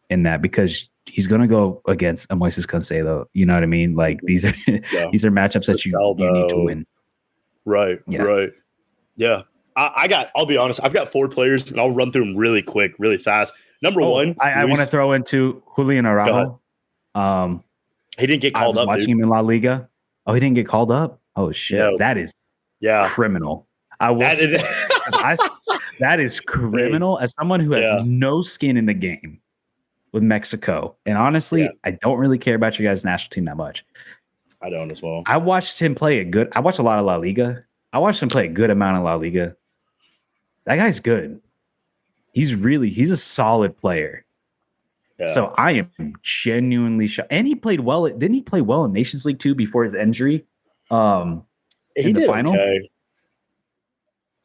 in that because he's going to go against a Moises Cancedo. You know what I mean? Like these are these are matchups that you need to win. Right. Yeah. Right. Yeah. I'll be honest. I've got 4 players and I'll run through them really quick, really fast. Number one. I want to throw into Julian Araujo. He didn't get called up. I was watching him in La Liga. Oh, he didn't get called up? Oh, shit. No. That is criminal. That is criminal as someone who has no skin in the game with Mexico. And honestly, I don't really care about your guys' national team that much. I don't as well. I watched him play I watched a lot of La Liga. I watched him play a good amount of La Liga. That guy's good. He's a solid player. Yeah. So I am genuinely shocked. And he played well. Didn't he play well in Nations League 2 before his injury? In the final? Okay.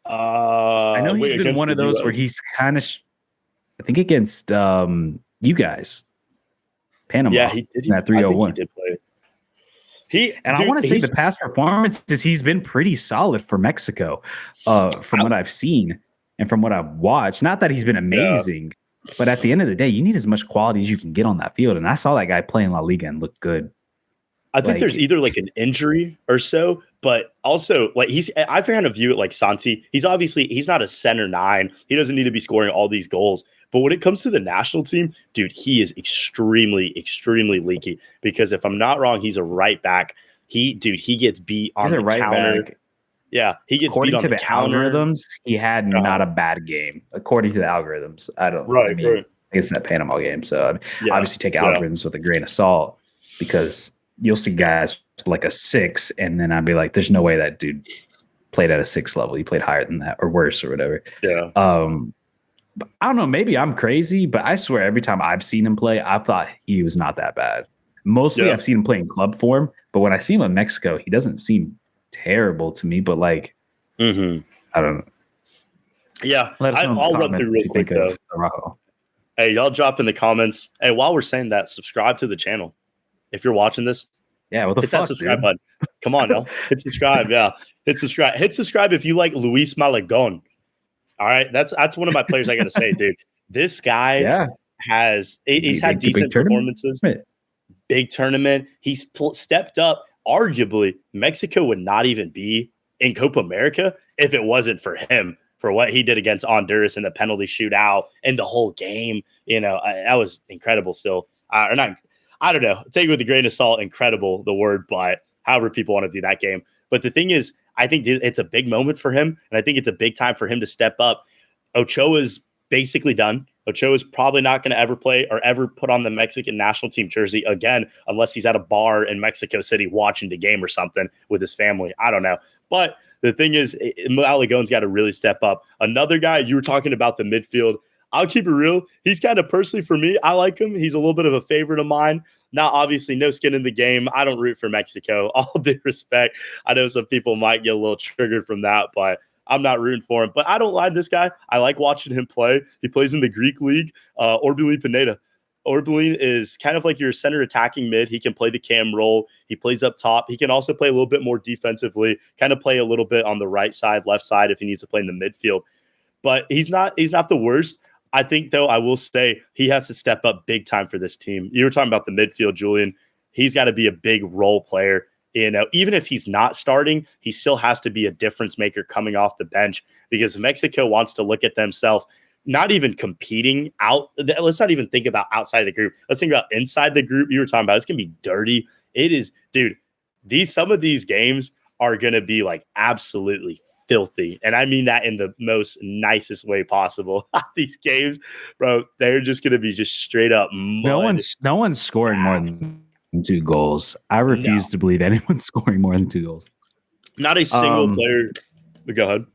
I know he's been one of those where he's kind of, I think against you guys, Panama. Yeah, he did. That 3-0-1. He did play. I want to say the past performances, he's been pretty solid for Mexico, from what I've seen and from what I've watched. Not that he's been amazing, but at the end of the day, you need as much quality as you can get on that field. And I saw that guy play in La Liga and look good. I think there's either like an injury or so, but also like I kind of view it like Santi. He's not a center 9. He doesn't need to be scoring all these goals. But when it comes to the national team, dude, he is extremely, extremely leaky because if I'm not wrong, he's a right back. He gets beat on the counter. Back. Yeah, he gets beat on the counter. Algorithms, he had not a bad game. According to the algorithms. Right. It's that Panama game. So obviously take algorithms with a grain of salt because you'll see guys like a 6, and then I'd be like, there's no way that dude played at a 6 level. He played higher than that or worse or whatever. Yeah. But I don't know. Maybe I'm crazy, but I swear every time I've seen him play, I thought he was not that bad. Mostly I've seen him play in club form, but when I see him in Mexico, he doesn't seem terrible to me, but like, I don't know. Yeah. I'll run through real quick though. Hey, y'all drop in the comments. Hey, while we're saying that, subscribe to the channel. If you're watching this, Yeah, what the hit that fuck, subscribe dude? button. Come on, y'all. Hit subscribe. Yeah. Hit subscribe. Hit subscribe if you like Luis Malagon. All right. That's one of my players I gotta say, dude. This guy Yeah, he's had big decent tournament. performances. Big tournament. He's stepped up. Arguably, Mexico would not even be in Copa America if it wasn't for him, for what he did against Honduras in the penalty shootout and the whole game. That was incredible still. Or not, I don't know. Take it with a grain of salt, incredible, the word, but however people want to do that game. But the thing is, I think it's a big moment for him, and I think it's a big time for him to step up. Ochoa's basically done. Ochoa is probably not going to ever play or ever put on the Mexican national team jersey again, unless he's at a bar in Mexico City watching the game or something with his family. I don't know. But the thing is, Malagon's got to really step up. Another guy, you were talking about the midfield. I'll keep it real. He's kind of personally for me, I like him. He's a little bit of a favorite of mine. Now, obviously, no skin in the game. I don't root for Mexico. All due respect. I know some people might get a little triggered from that, but I'm not rooting for him. But I don't like this guy. I like watching him play. He plays in the Greek league, Orbelin Pineda. Orbelin is kind of like your center attacking mid. He can play the cam role. He plays up top. He can also play a little bit more defensively, kind of play a little bit on the right side, left side if he needs to play in the midfield. But he's not the worst. I think, though, I will say he has to step up big time for this team. You were talking about the midfield, Julian. He's got to be a big role player. Even if he's not starting, he still has to be a difference maker coming off the bench because Mexico wants to look at themselves not even competing out. Let's not even think about outside the group. Let's think about inside the group. You were talking about it's going to be dirty. It is, dude. Some of these games are going to be like absolutely filthy. And I mean that in the most nicest way possible. These games, bro, they're just going to be just straight up mud. No one's scoring more than 2 goals. I refuse to believe anyone's scoring more than 2 goals. Not a single player. Go ahead.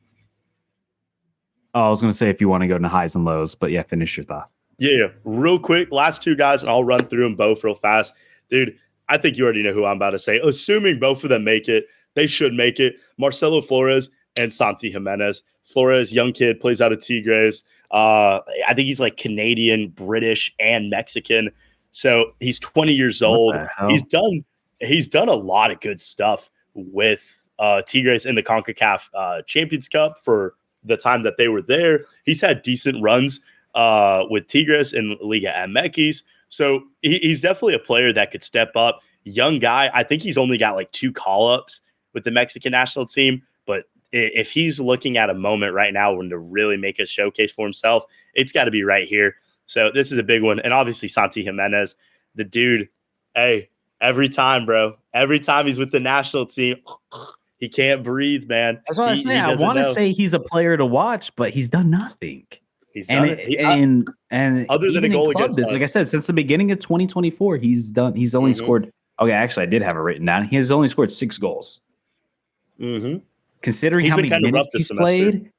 I was going to say if you want to go into highs and lows, but yeah, finish your thought. Yeah. Real quick, last 2 guys, and I'll run through them both real fast. Dude, I think you already know who I'm about to say. Assuming both of them make it, they should make it. Marcelo Flores and Santi Jimenez. Flores, young kid, plays out of Tigres. I think he's like Canadian, British, and Mexican. So he's 20 years old. He's done a lot of good stuff with Tigres in the CONCACAF Champions Cup for the time that they were there. He's had decent runs with Tigres in Liga MX. So he's definitely a player that could step up. Young guy. I think he's only got like 2 call-ups with the Mexican national team. But if he's looking at a moment right now when to really make a showcase for himself, it's got to be right here. So this is a big one. And obviously Santi Jimenez, the dude, hey, every time, bro, every time he's with the national team, he can't breathe, man. That's what I say. I want to say he's a player to watch, but he's done nothing. He's done and other than a goal against us. Like I said, since the beginning of 2024, he's only scored. Okay, actually, I did have it written down. He has only scored 6 goals. Mm-hmm. Considering how many minutes he's played,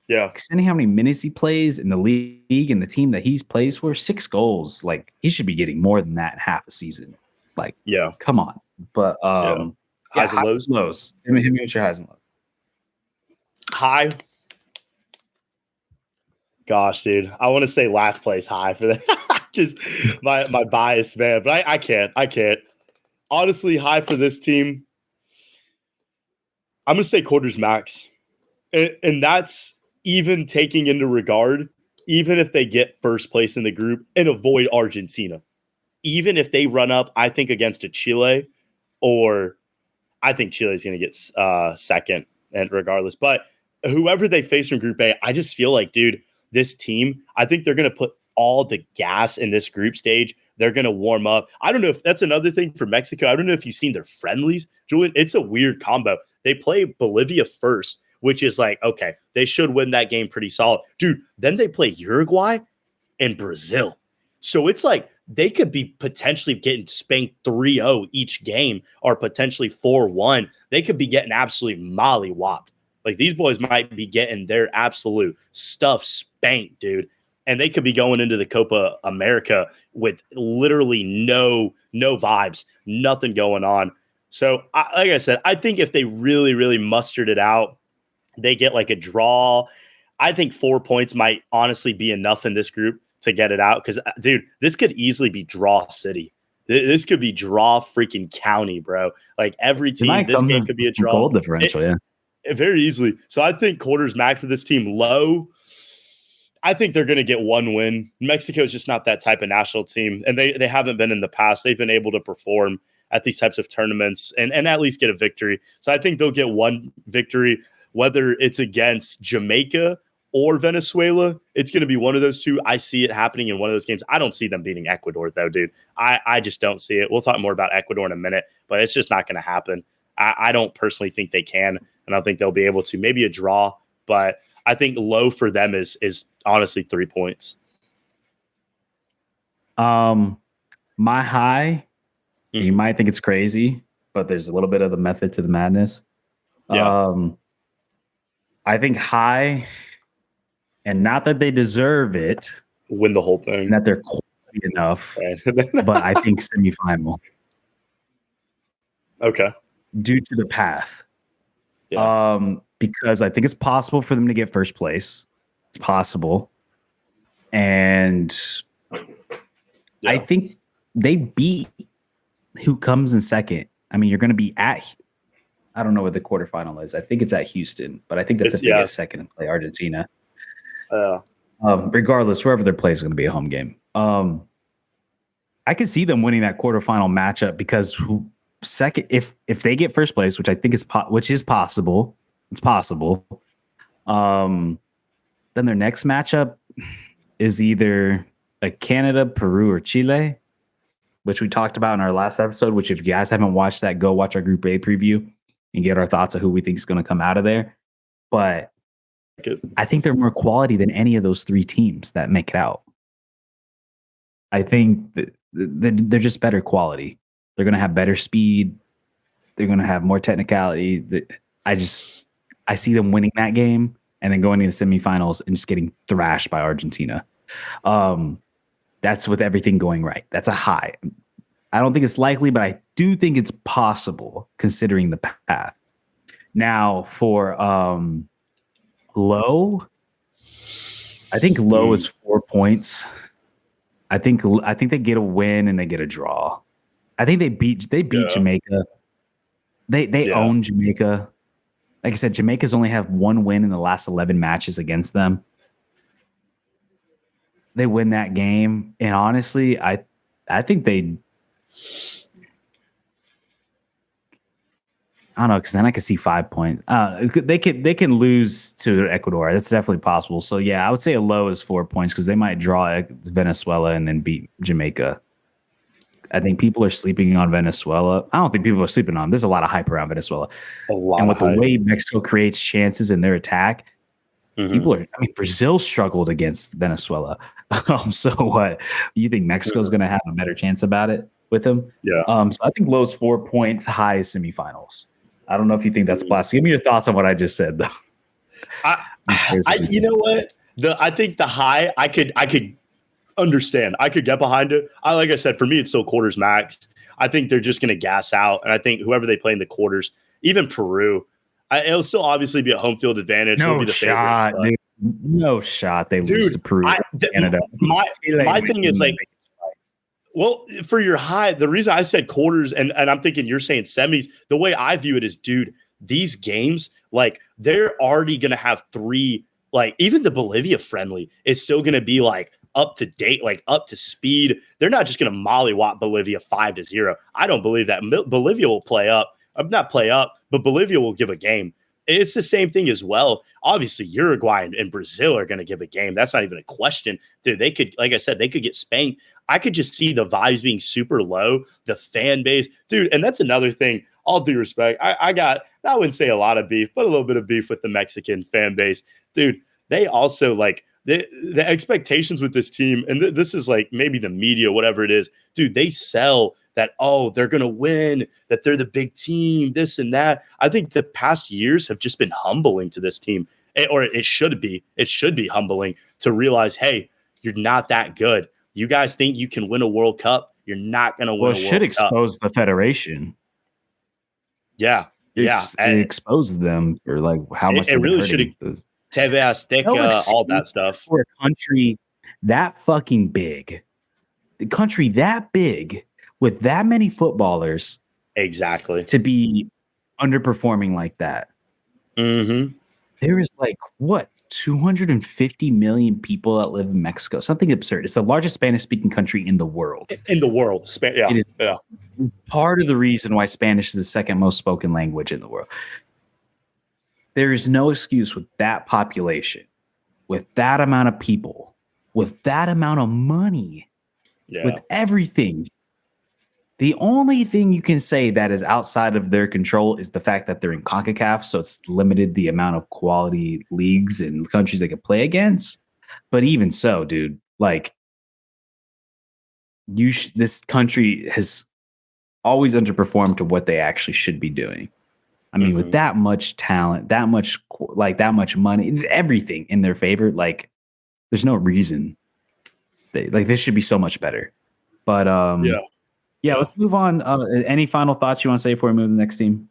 considering how many minutes he plays in the league and the team that he's plays for, 6 goals. Like he should be getting more than that in half a season. Like, come on. But highs and lows. Lows. Hit me with your highs and lows. High. Gosh, dude, I want to say last place high for that. Just my bias, man. But I can't. Honestly, high for this team. I'm going to say quarters max. And that's even taking into regard, even if they get first place in the group and avoid Argentina. Even if they run up, I think, against a Chile, or I think Chile's going to get second, and regardless. But whoever they face from Group A, I just feel like, dude, this team, I think they're going to put all the gas in this group stage. They're going to warm up. I don't know if that's another thing for Mexico. I don't know if you've seen their friendlies, Julian. It's a weird combo. They play Bolivia first, which is like, okay, they should win that game pretty solid. Dude, then they play Uruguay and Brazil. So it's like they could be potentially getting spanked 3-0 each game or potentially 4-1. They could be getting absolutely mollywopped. Like these boys might be getting their absolute stuff spanked, dude. And they could be going into the Copa America with literally no vibes, nothing going on. So, like I said, I think if they really, really mustered it out, they get like a draw. I think 4 points might honestly be enough in this group to get it out because, dude, this could easily be draw city. This could be draw freaking county, bro. Like every team, this game could be a draw. Goal differential, very easily. So I think quarters max for this team low. I think they're going to get one win. Mexico is just not that type of national team, and they haven't been in the past. They've been able to perform at these types of tournaments and at least get a victory. So I think they'll get one victory, whether it's against Jamaica or Venezuela. It's going to be one of those two. I see it happening in one of those games. I don't see them beating Ecuador, though, dude. I just don't see it. We'll talk more about Ecuador in a minute, but it's just not going to happen. I don't personally think they can, and I don't think they'll be able to. Maybe a draw, but I think low for them is honestly 3 points. My high, you might think it's crazy, but there's a little bit of the method to the madness. Yeah. I think high, and not that they deserve it, win the whole thing, and that they're quality enough, but I think semifinal. Okay. Due to the path. Yeah. Because I think it's possible for them to get first place. It's possible. And I think they beat who comes in second. I mean, you're going to be at, I don't know what the quarterfinal is. I think it's at Houston, but I think that's if they get second and play Argentina. Regardless, wherever their play is going to be a home game. I could see them winning that quarterfinal matchup because second, if they get first place, which I think is possible, it's possible. Then their next matchup is either a Canada, Peru, or Chile, which we talked about in our last episode. Which, if you guys haven't watched that, go watch our Group A preview and get our thoughts of who we think is going to come out of there. But I think they're more quality than any of those three teams that make it out. I think they're just better quality. They're going to have better speed. They're going to have more technicality. I see them winning that game and then going to the semifinals and just getting thrashed by Argentina. That's with everything going right. That's a high. I don't think it's likely, but I do think it's possible considering the path. Now for low, I think low is 4 points. I think they get a win and they get a draw. I think they beat Jamaica. They own Jamaica. Like I said, Jamaica's only have one win in the last 11 matches against them. They win that game, and honestly, I think I don't know, because then I could see 5 points. They can lose to Ecuador. That's definitely possible. So yeah, I would say a low is 4 points because they might draw Venezuela and then beat Jamaica. I think people are sleeping on Venezuela. I don't think people are sleeping on. There's a lot of hype around Venezuela. And with the way Mexico creates chances in their attack, people are. I mean, Brazil struggled against Venezuela. So what? You think Mexico's going to have a better chance about it with them? Yeah. So I think low is 4 points, high is semifinals. I don't know if you think that's plastic. Give me your thoughts on what I just said, though. You know what? I think the high I could understand. I could get behind it. Like I said, for me, it's still quarters max. I think they're just going to gas out, and I think whoever they play in the quarters, even Peru, it'll still obviously be a home field advantage. No be the shot, favorite, dude. No shot. They lose to Peru. Canada. My thing is like, well, for your high, the reason I said quarters, and I'm thinking you're saying semis. The way I view it is, dude, these games, like they're already going to have three. Like even the Bolivia friendly is still going to be like up to date, like up to speed. They're not just going to mollywop Bolivia 5-0. I don't believe that. Bolivia will play up. Not play up, but Bolivia will give a game. It's the same thing as well. Obviously, Uruguay and Brazil are going to give a game. That's not even a question. Dude, they could, like I said, they could get spanked. I could just see the vibes being super low, the fan base. Dude, and that's another thing. All due respect, I wouldn't say a lot of beef, but a little bit of beef with the Mexican fan base. Dude, they also like the expectations with this team, and this is like maybe the media, whatever it is. Dude, they sell that, oh, they're going to win, that they're the big team, this and that. I think the past years have just been humbling to this team, or it should be. It should be humbling to realize, hey, you're not that good. You guys think you can win a World Cup? You're not going to win a World Cup. Well, it should expose the federation. Yeah. It exposes them for like how much it really should. TV Azteca, all that stuff. For a country that fucking big, the country that big with that many footballers, exactly, to be underperforming like that. Mm-hmm. There is like what 250 million people that live in Mexico. Something absurd. It's the largest Spanish-speaking country in the world. In the world, yeah, It is yeah. part of the reason why Spanish is the second most spoken language in the world. There is no excuse with that population, with that amount of people, with that amount of money, Yeah. with everything. The only thing you can say that is outside of their control is the fact that they're in CONCACAF, so it's limited the amount of quality leagues and countries they can play against. But even so, dude, like this country has always underperformed to what they actually should be doing. I mean, with that much talent, that much money, everything in their favor, like there's no reason this should be so much better. But yeah, let's move on. Any final thoughts you want to say before we move to the next team?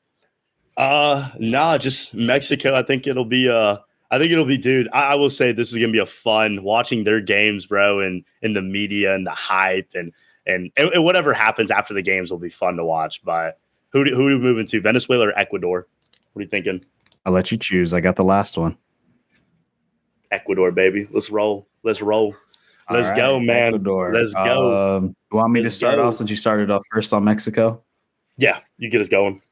Nah, just Mexico. I think it'll be dude. I will say this is gonna be a fun watching their games, bro, and in the media and the hype and whatever happens after the games will be fun to watch. But who are we moving to? Venezuela or Ecuador? What are you thinking? I'll let you choose. I got the last one. Ecuador, baby. Let's roll. Let's roll. Let's go, man. Ecuador. Let's go. You want me to start off since you started off first on Mexico? Yeah, you get us going.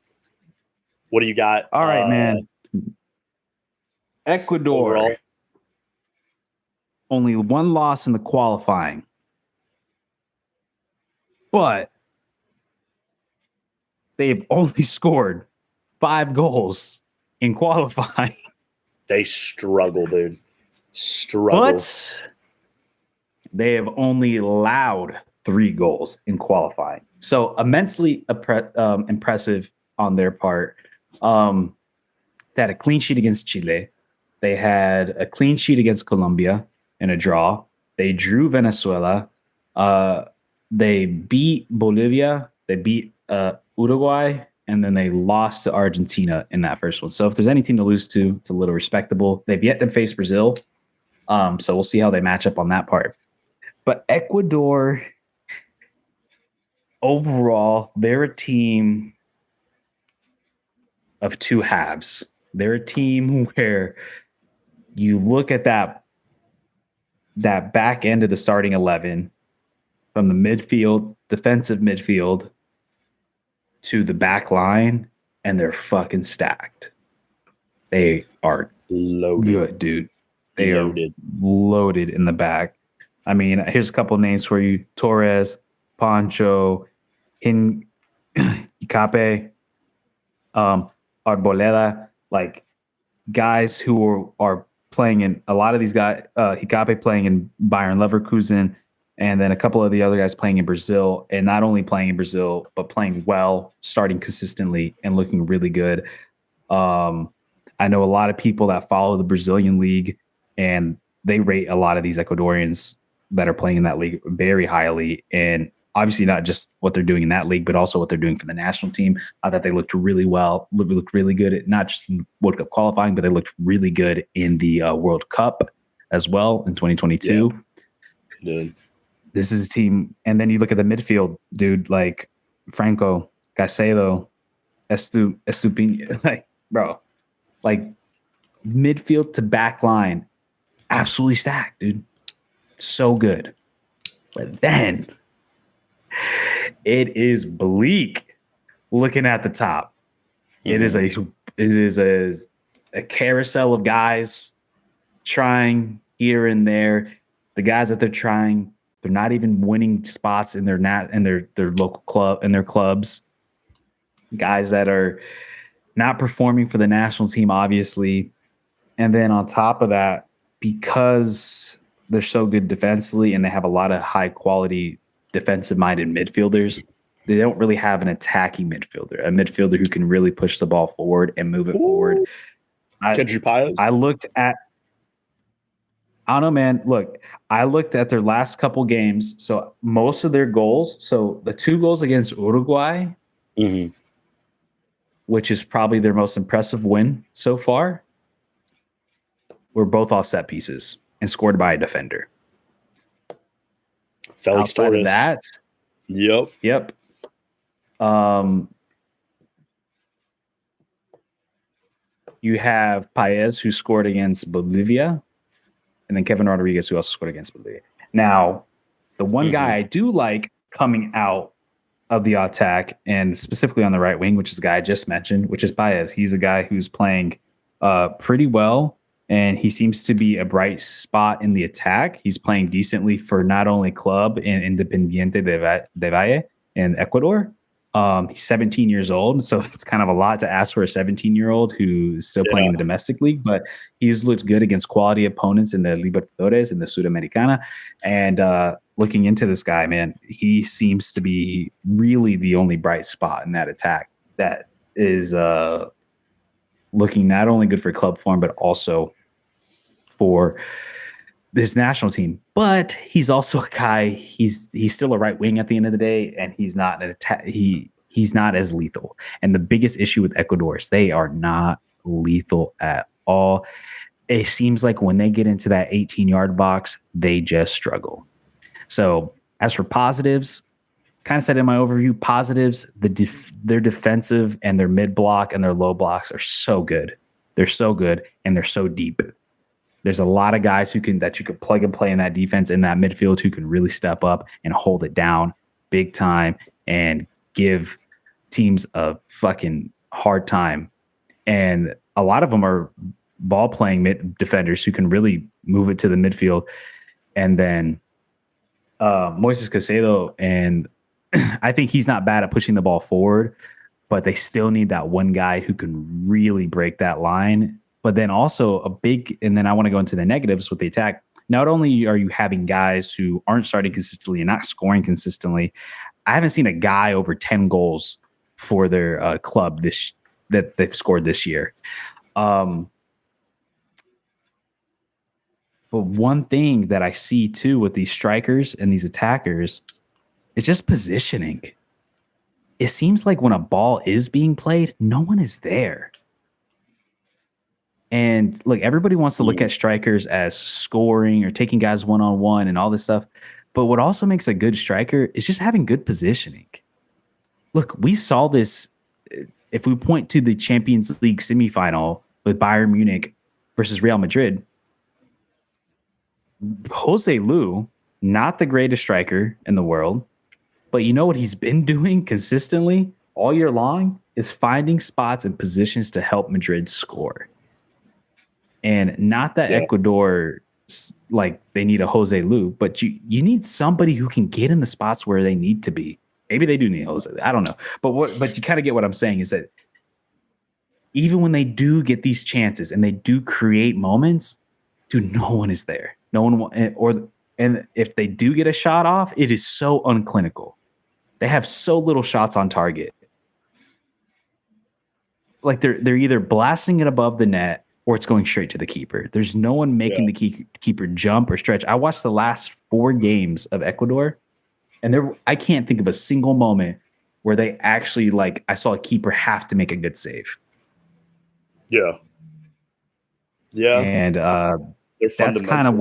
What do you got? All right, man. Ecuador. Overall. Only one loss in the qualifying. But they've only scored 5 goals in qualifying. They struggle, dude. Struggle. But they have only allowed 3 goals in qualifying. So immensely impressive on their part. They had a clean sheet against Chile. They had a clean sheet against Colombia in a draw. They drew Venezuela. They beat Bolivia. They beat Uruguay. And then they lost to Argentina in that first one. So if there's any team to lose to, it's a little respectable. They've yet to face Brazil. So we'll see how they match up on that part. But Ecuador, overall, they're a team of 2 halves. They're a team where you look at that back end of the starting 11 from the midfield, defensive midfield to the back line, and they're fucking stacked. They are loaded. Good, dude. They are loaded in the back. I mean, here's a couple of names for you: Torres, Pancho, Hikape, Arboleda, like guys who are playing in a lot of these guys. Hikape playing in Bayern Leverkusen, and then a couple of the other guys playing in Brazil, and not only playing in Brazil, but playing well, starting consistently, and looking really good. I know a lot of people that follow the Brazilian league, and they rate a lot of these Ecuadorians that are playing in that league very highly. And obviously not just what they're doing in that league, but also what they're doing for the national team. I thought they looked really well, looked really good at not just World Cup qualifying, but they looked really good in the World Cup as well in 2022. Yeah. This is a team. And then you look at the midfield, dude, like Franco, Caicedo, Estupinho, like, bro, like midfield to back line, absolutely stacked, dude. So good. But then it is bleak looking at the top. Mm-hmm. It is a carousel of guys trying here and there. The guys that they're trying, they're not even winning spots in their local club and their clubs. Guys that are not performing for the national team, obviously. And then on top of that, because they're so good defensively and they have a lot of high quality defensive-minded midfielders, they don't really have an attacking midfielder, a midfielder who can really push the ball forward and move it forward. I looked at, I don't know, man. Look, I looked at their last couple games. So most of their goals, so the 2 goals against Uruguay, which is probably their most impressive win so far, were both off set pieces and scored by a defender. Felix Outside Torres. of that, Yep. You have Paez, who scored against Bolivia, and then Kevin Rodriguez, who also scored against Bolivia. Now, the one guy I do like coming out of the attack, and specifically on the right wing, which is the guy I just mentioned, which is Paez. He's a guy who's playing pretty well, and he seems to be a bright spot in the attack. He's playing decently for not only club and Independiente de Valle in Ecuador. He's 17 years old, so it's kind of a lot to ask for a 17-year-old who's still playing in the domestic league, but he's looked good against quality opponents in the Libertadores and the Sudamericana. And looking into this guy, man, he seems to be really the only bright spot in that attack that is looking not only good for club form, but also for this national team. But he's also a guy, he's still a right wing at the end of the day, and he's not an attack. He's not as lethal. And the biggest issue with Ecuador is they are not lethal at all. It seems like when they get into that 18-yard box, they just struggle. So as for positives, kind of said in my overview, positives, their defensive and their mid block and their low blocks are so good. They're so good and they're so deep. There's a lot of guys that you could plug and play in that defense, in that midfield, who can really step up and hold it down big time and give teams a fucking hard time. And a lot of them are ball playing mid defenders who can really move it to the midfield. And then Moises Caicedo, and I think he's not bad at pushing the ball forward, but they still need that one guy who can really break that line. But then also and then I want to go into the negatives with the attack. Not only are you having guys who aren't starting consistently and not scoring consistently, I haven't seen a guy over 10 goals for their club that they've scored this year. But one thing that I see too with these strikers and these attackers is just positioning. It seems like when a ball is being played, no one is there. And look, everybody wants to look at strikers as scoring or taking guys one-on-one and all this stuff. But what also makes a good striker is just having good positioning. Look, we saw this. If we point to the Champions League semifinal with Bayern Munich versus Real Madrid, Jose Lu, not the greatest striker in the world, but you know what he's been doing consistently all year long is finding spots and positions to help Madrid score. And not that Ecuador, like, they need a Jose Lu, but you need somebody who can get in the spots where they need to be. Maybe they do need Jose. I don't know. But you kind of get what I'm saying is that even when they do get these chances and they do create moments, dude, no one is there. No one, and if they do get a shot off, it is so unclinical. They have so little shots on target. Like they're either blasting it above the net or it's going straight to the keeper. There's no one making the keeper jump or stretch. I watched the last 4 games of Ecuador, and I can't think of a single moment where they actually, like, I saw a keeper have to make a good save. Yeah. And that's kind of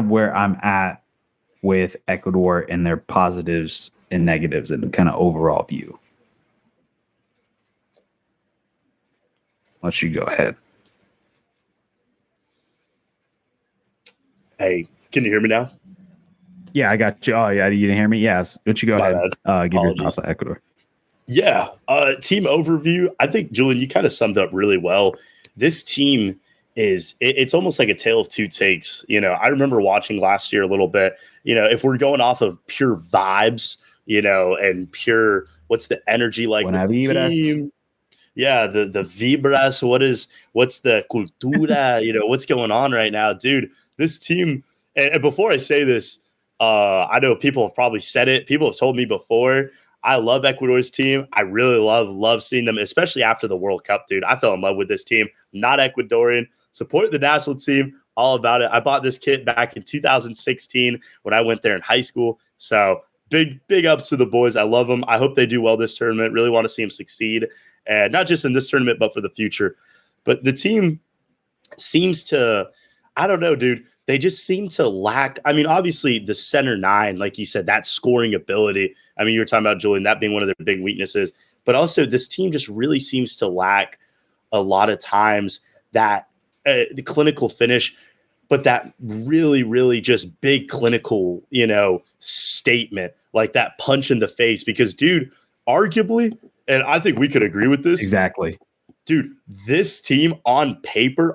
where I'm at with Ecuador and their positives and negatives and the kind of overall view. Why don't you go ahead? Hey, can you hear me now? Yeah, I got you. Oh, yeah, you didn't hear me? Yes. Why don't you go ahead? Give your thoughts on Ecuador. Yeah. Team overview. I think, Julian, you kind of summed up really well. This team it's almost like a tale of two takes. You know, I remember watching last year a little bit. You know, if we're going off of pure vibes, you know, and pure, what's the energy like with the team? Yeah, the vibras. What's the cultura? You know, what's going on right now, dude? This team. And before I say this, I know people have probably said it. People have told me before. I love Ecuador's team. I really love seeing them, especially after the World Cup, dude. I fell in love with this team. Not Ecuadorian. Support the national team. All about it. I bought this kit back in 2016 when I went there in high school. So big ups to the boys. I love them. I hope they do well this tournament. Really want to see them succeed. And not just in this tournament, but for the future. But the team seems to, I don't know, dude. they just seem to lack. I mean, obviously the center nine, like you said, that scoring ability. I mean, you were talking about Julian, that being one of their big weaknesses, but also this team just really seems to lack a lot of times that the clinical finish, but that really, really just big clinical, statement, like that punch in the face. Because, dude, arguably, and I think we could agree with this. Exactly. Dude, this team on paper,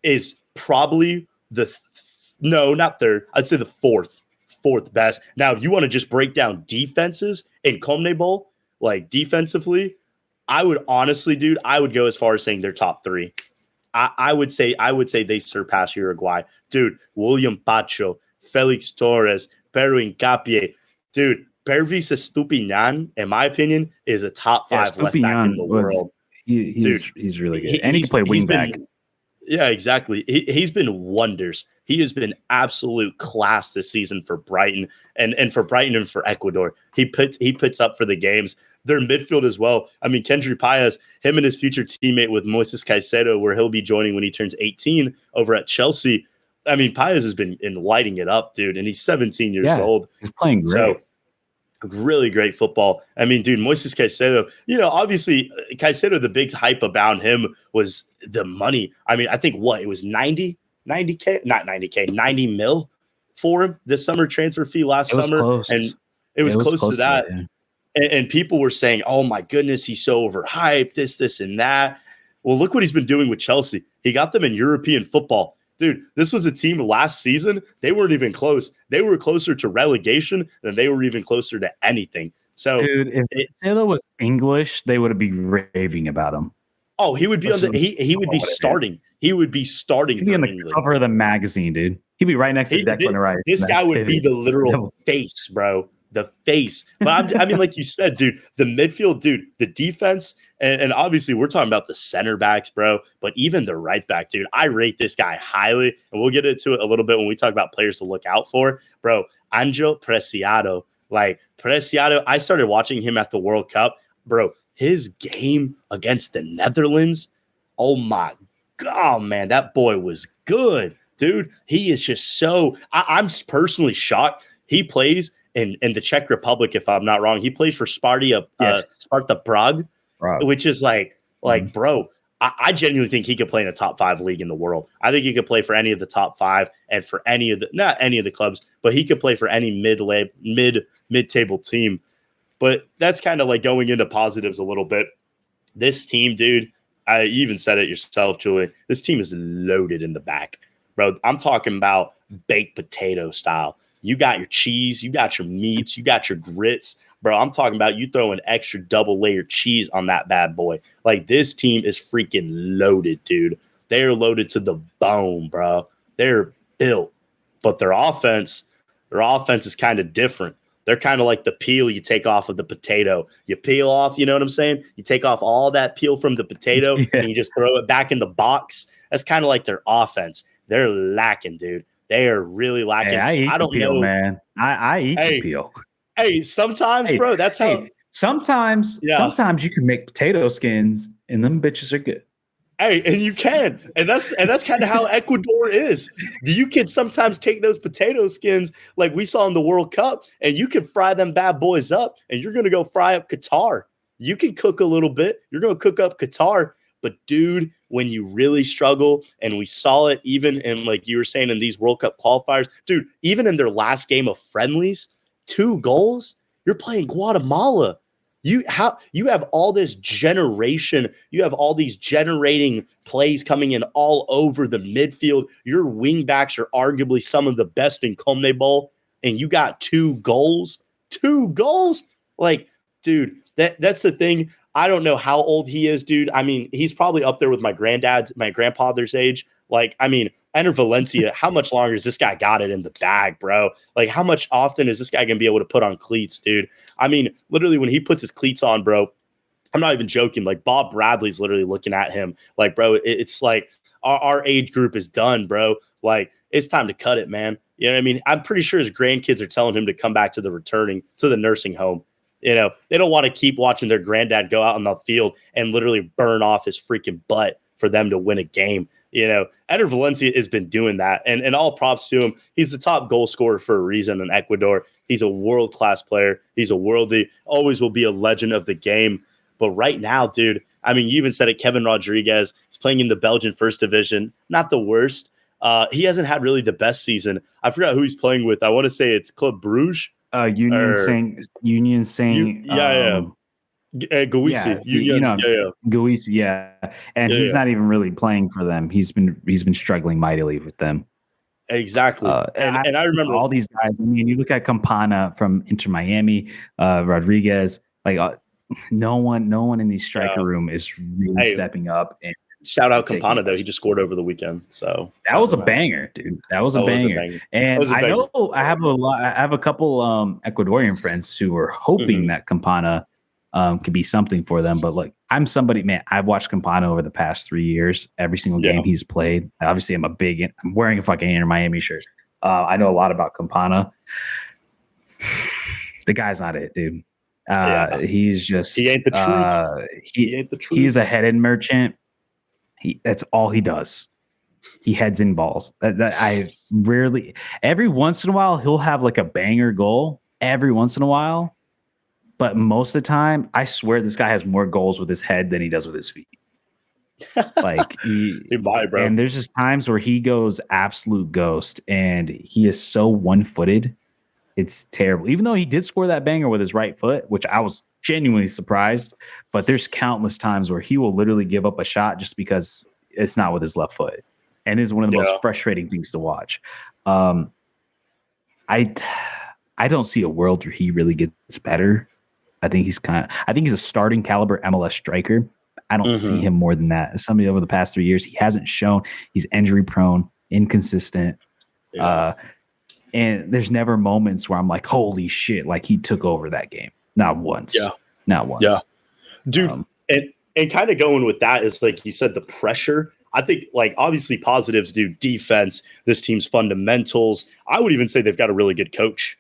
is probably no, not third. I'd say the fourth best. Now, if you want to just break down defenses in CONMEBOL, like defensively, I would honestly, dude, I would go as far as saying they're top three. I would say they surpass Uruguay. Dude, William Pacho, Felix Torres, Pedro Hincapié. Dude, Pervis Estupiñán, in my opinion, is a top 5 left back in the world. He's really good. And he can play wing back. Yeah, exactly. He's been wonders. He has been absolute class this season for Brighton and for Brighton and for Ecuador. He puts up for the games. Their midfield as well. I mean, Kendry Páez, him and his future teammate with Moises Caicedo, where he'll be joining when he turns 18 over at Chelsea. I mean, Páez has been lighting it up, dude, and he's 17 years old. He's playing great. So, really great football. I mean, dude, Moises Caicedo, obviously Caicedo, the big hype about him was the money. I mean, I think it was 90K, not 90K, 90 mil for him this summer transfer fee last summer. Close. And it was close to that. Yeah. And people were saying, oh my goodness, he's so overhyped, this, and that. Well, look what he's been doing with Chelsea. He got them in European football. Dude, this was a team last season. They weren't even close. They were closer to relegation than they were even closer to anything. So, dude, if Taylor was English, they would be raving about him. Oh, he would be he would be starting. He would be starting. He'd be on the cover of the magazine, dude. He'd be right next to Declan Rice. This guy would be the literal face, bro. The face. But I mean, like you said, dude, the midfield, dude, the defense, and obviously we're talking about the center backs, bro, but even the right back, dude, I rate this guy highly, and we'll get into it a little bit when we talk about players to look out for. Bro, Angel Preciado. Like, Preciado, I started watching him at the World Cup. Bro, his game against the Netherlands, oh my God, man, that boy was good, dude. He is just so – I'm personally shocked. He plays – in the Czech Republic, if I'm not wrong. He plays for Sparta Prague, which is like, bro, I genuinely think he could play in a top 5 league in the world. I think he could play for any of the top 5 and for not any of the clubs, but he could play for any mid-table team. But that's kind of like going into positives a little bit. This team, dude, you even said it yourself, Julie. This team is loaded in the back, bro. I'm talking about baked potato style. You got your cheese, you got your meats, you got your grits. Bro, I'm talking about you throw an extra double layered cheese on that bad boy. Like, this team is freaking loaded, dude. They are loaded to the bone, bro. They're built. But their offense is kind of different. They're kind of like the peel you take off of the potato. You peel off, you know what I'm saying? You take off all that peel from the potato and you just throw it back in the box. That's kind of like their offense. They're lacking, dude. They are really lacking. Hey, I don't know, man. I eat the peel. Hey, sometimes, bro, that's how. Sometimes you can make potato skins, and them bitches are good. Hey, and you can, and that's kind of how Ecuador is. You can sometimes take those potato skins, like we saw in the World Cup, and you can fry them bad boys up, and you're gonna go fry up Qatar. You can cook a little bit. You're gonna cook up Qatar. But, dude, when you really struggle, and we saw it even in, like you were saying, in these World Cup qualifiers, dude, even in their last game of friendlies, 2 goals, you're playing Guatemala. You have all this generation. You have all these generating plays coming in all over the midfield. Your wing backs are arguably some of the best in CONMEBOL, and you got 2 goals. 2 goals? Like, dude, that's the thing. I don't know how old he is, dude. I mean, he's probably up there with my grandfather's age. Like, I mean, Enter Valencia, how much longer has this guy got it in the bag, bro? Like, how much often is this guy going to be able to put on cleats, dude? I mean, literally, when he puts his cleats on, bro, I'm not even joking. Like, Bob Bradley's literally looking at him. Like, bro, it's like our age group is done, bro. Like, it's time to cut it, man. You know what I mean? I'm pretty sure his grandkids are telling him to come back to the nursing home. You know, they don't want to keep watching their granddad go out on the field and literally burn off his freaking butt for them to win a game. Eder Valencia has been doing that, and all props to him. He's the top goal scorer for a reason in Ecuador. He's a world-class player. He's a worldie, always will be a legend of the game. But right now, dude, I mean, you even said it, Kevin Rodriguez is playing in the Belgian First Division. Not the worst. He hasn't had really the best season. I forgot who he's playing with. I want to say it's Club Bruges. Union Saint. Yeah. Guisi. Guisi, yeah. And he's not even really playing for them. He's been struggling mightily with them. Exactly. And I remember all these guys. I mean, you look at Campana from Inter Miami, Rodriguez, like no one in the striker room is really stepping up. And shout out Campana though. He just scored over the weekend. So that was a banger, dude. That was a banger. And I know I have a couple Ecuadorian friends who are hoping that Campana could be something for them. But look, I'm somebody, man, I've watched Campana over the past 3 years, every single game he's played. Obviously, I'm wearing a fucking Inter Miami shirt. I know a lot about Campana. The guy's not it, dude. He's just, he ain't the truth. He ain't the truth. He's a headed merchant. That's all he does. He heads in balls. I rarely, every once in a while, he'll have like a banger goal every once in a while. But most of the time, I swear this guy has more goals with his head than he does with his feet. Like bro. And there's just times where he goes absolute ghost, and he is so one-footed. It's terrible. Even though he did score that banger with his right foot, which I was genuinely surprised. But there's countless times where he will literally give up a shot just because it's not with his left foot, and it's one of the most frustrating things to watch. I don't see a world where he really gets better. I think he's a starting caliber MLS striker. I don't see him more than that. Somebody over the past 3 years, he hasn't shown. He's injury prone, inconsistent. And there's never moments where I'm like, holy shit, like he took over that game. Not once. Not once. Yeah. Dude, and kind of going with that is like you said, the pressure. I think like obviously positives do defense, this team's fundamentals. I would even say they've got a really good coach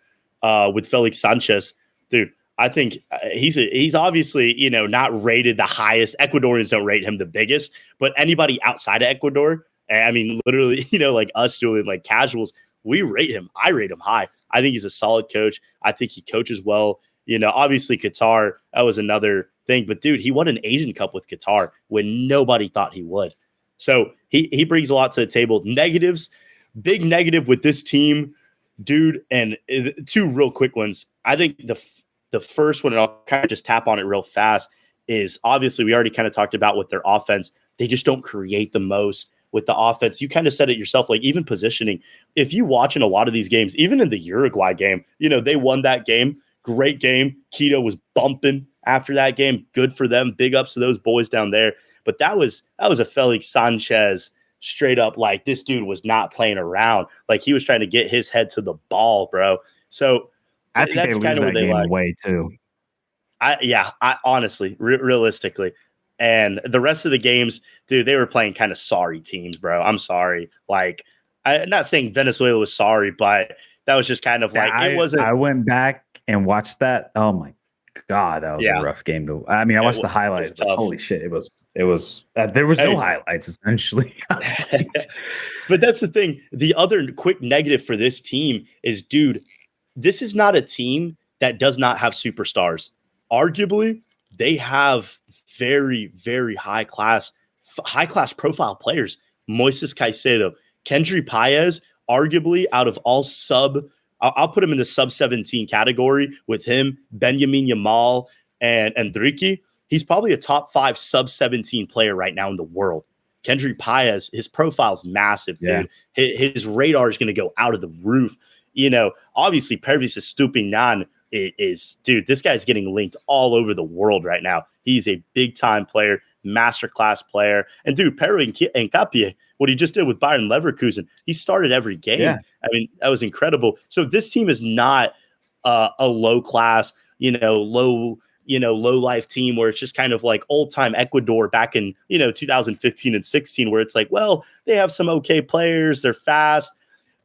with Felix Sanchez. Dude, I think he's obviously, not rated the highest. Ecuadorians don't rate him the biggest, but anybody outside of Ecuador, I mean, literally, like us doing like casuals, we rate him. I rate him high. I think he's a solid coach. I think he coaches well. Obviously Qatar, that was another thing, but dude, he won an Asian Cup with Qatar when nobody thought he would. So he brings a lot to the table. Negatives, big negative with this team, dude, and two real quick ones. I think the first one, and I'll kind of just tap on it real fast, is obviously we already kind of talked about with their offense. They just don't create the most with the offense. You kind of said it yourself, like even positioning. If you watch in a lot of these games, even in the Uruguay game, they won that game. Great game. Quito was bumping after that game. Good for them. Big ups to those boys down there. But that was a Felix Sanchez straight up, like this dude was not playing around. Like he was trying to get his head to the ball, bro. So I think that's kind of what they like. Away too. I honestly, realistically, and the rest of the games, dude, they were playing kind of sorry teams, bro. I'm sorry. Like, I'm not saying Venezuela was sorry, but that was just kind of like it wasn't. I went back and watched that. Oh my god, that was a rough game to. I mean, I watched the highlights. But holy shit, it was. There was no highlights essentially. But that's the thing. The other quick negative for this team is, dude, this is not a team that does not have superstars. Arguably, they have very, very high class profile players. Moises Caicedo, Kendry Paez, arguably out of all I'll put him in the sub 17 category with him, Benjamin Yamal and Enrique. He's probably a top 5 sub 17 player right now in the world. Kendry Paez, his profile's massive, dude. Yeah. His radar is going to go out of the roof. Obviously Pervis Estupiñán is, dude, this guy's getting linked all over the world right now. He's a big time player, masterclass player. And dude, Pero Hincapié, what he just did with Bayern Leverkusen, he started every game. Yeah. I mean, that was incredible. So this team is not a low class, low life team where it's just kind of like old time Ecuador back in, 2015 and 16, where it's like, well, they have some okay players. They're fast.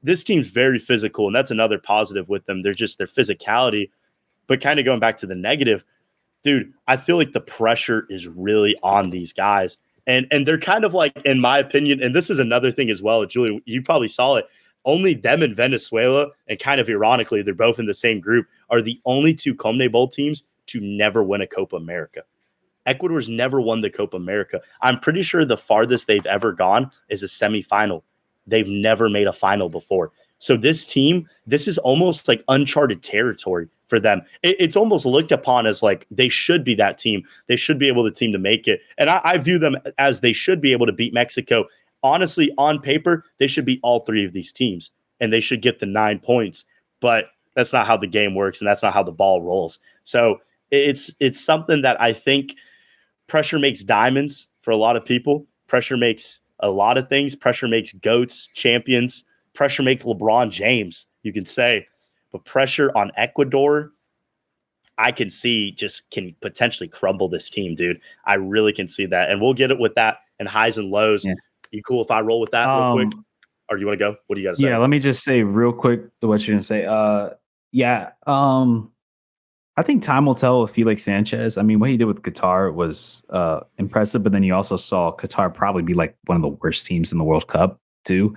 This team's very physical, and that's another positive with them. They're just their physicality. But kind of going back to the negative, dude, I feel like the pressure is really on these guys. And they're kind of like, in my opinion, and this is another thing as well, Julian, you probably saw it. Only them and Venezuela, and kind of ironically, they're both in the same group, are the only two CONMEBOL teams to never win a Copa America. Ecuador's never won the Copa America. I'm pretty sure the farthest they've ever gone is a semifinal. They've never made a final before. So this team, this is almost like uncharted territory for them. It's almost looked upon as like they should be that team. They should be able the team to make it. And I view them as they should be able to beat Mexico. Honestly, on paper, they should beat all three of these teams and they should get the 9 points. But that's not how the game works and that's not how the ball rolls. So it's something that I think pressure makes diamonds for a lot of people. Pressure makes a lot of things. Pressure makes GOATs, champions. Pressure makes LeBron James, you can say. But pressure on Ecuador, I can see just can potentially crumble this team, dude. I really can see that. And we'll get it with that and highs and lows. Yeah. You cool if I roll with that real quick? Or do you want to go? What do you got to say? Yeah, let me just say real quick what you're going to say. I think time will tell with Felix Sanchez. I mean, what he did with Qatar was impressive, but then you also saw Qatar probably be like one of the worst teams in the World Cup too.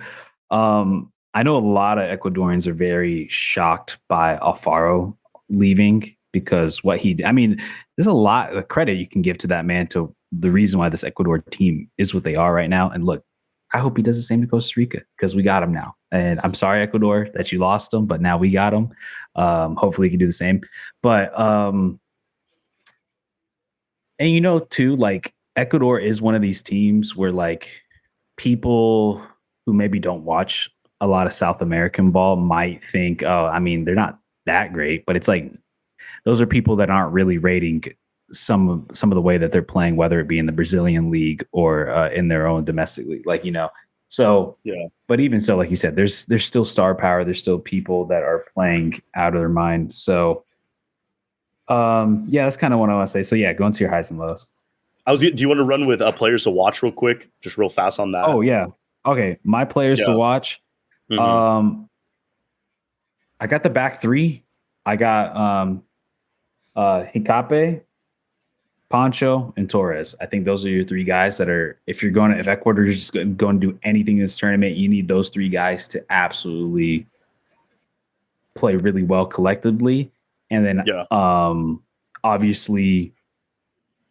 I know a lot of Ecuadorians are very shocked by Alfaro leaving because what he did. I mean, there's a lot of credit you can give to that man to the reason why this Ecuador team is what they are right now. And look, I hope he does the same to Costa Rica because we got him now. And I'm sorry, Ecuador, that you lost him, but now we got him. Hopefully he can do the same. But and you know, too, like Ecuador is one of these teams where like people who maybe don't watch a lot of South American ball might think, oh, I mean, they're not that great, but it's like those are people that aren't really rating some of the way that they're playing, whether it be in the Brazilian league or in their own domestic league, like, you know. So yeah, but even so, like you said, there's still star power. There's still people that are playing out of their mind. So yeah, that's kind of what I want to say. So yeah, go into your highs and lows. Do you want to run with players to watch real quick, just real fast on that? Oh yeah, okay. My players to watch. Mm-hmm. I got the back three. I got Hikape, Pancho, and Torres. I think those are your three guys that are, if Ecuador is just going to do anything in this tournament, you need those three guys to absolutely play really well collectively. And then obviously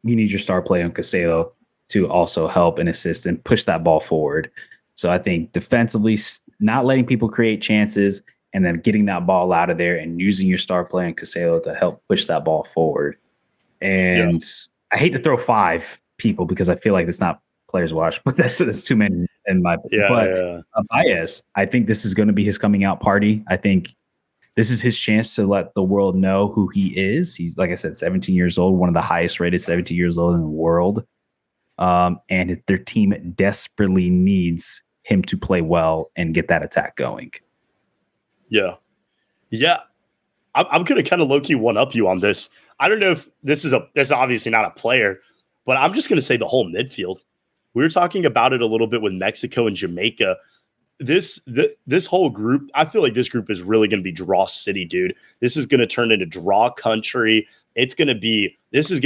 you need your star player on Caicedo to also help and assist and push that ball forward. So I think defensively, not letting people create chances and then getting that ball out of there and using your star player in Caicedo to help push that ball forward. And I hate to throw five people because I feel like it's not players watch, but that's too many in my Baez, I think this is going to be his coming out party. I think this is his chance to let the world know who he is. He's, like I said, 17 years old, one of the highest rated 17 years old in the world. And their team desperately needs him to play well and get that attack going. Yeah. I'm going to kind of low-key one-up you on this. I don't know if this is obviously not a player, but I'm just going to say the whole midfield. We were talking about it a little bit with Mexico and Jamaica. This whole group, I feel like this group is really going to be draw city, dude. This is going to turn into draw country. This is going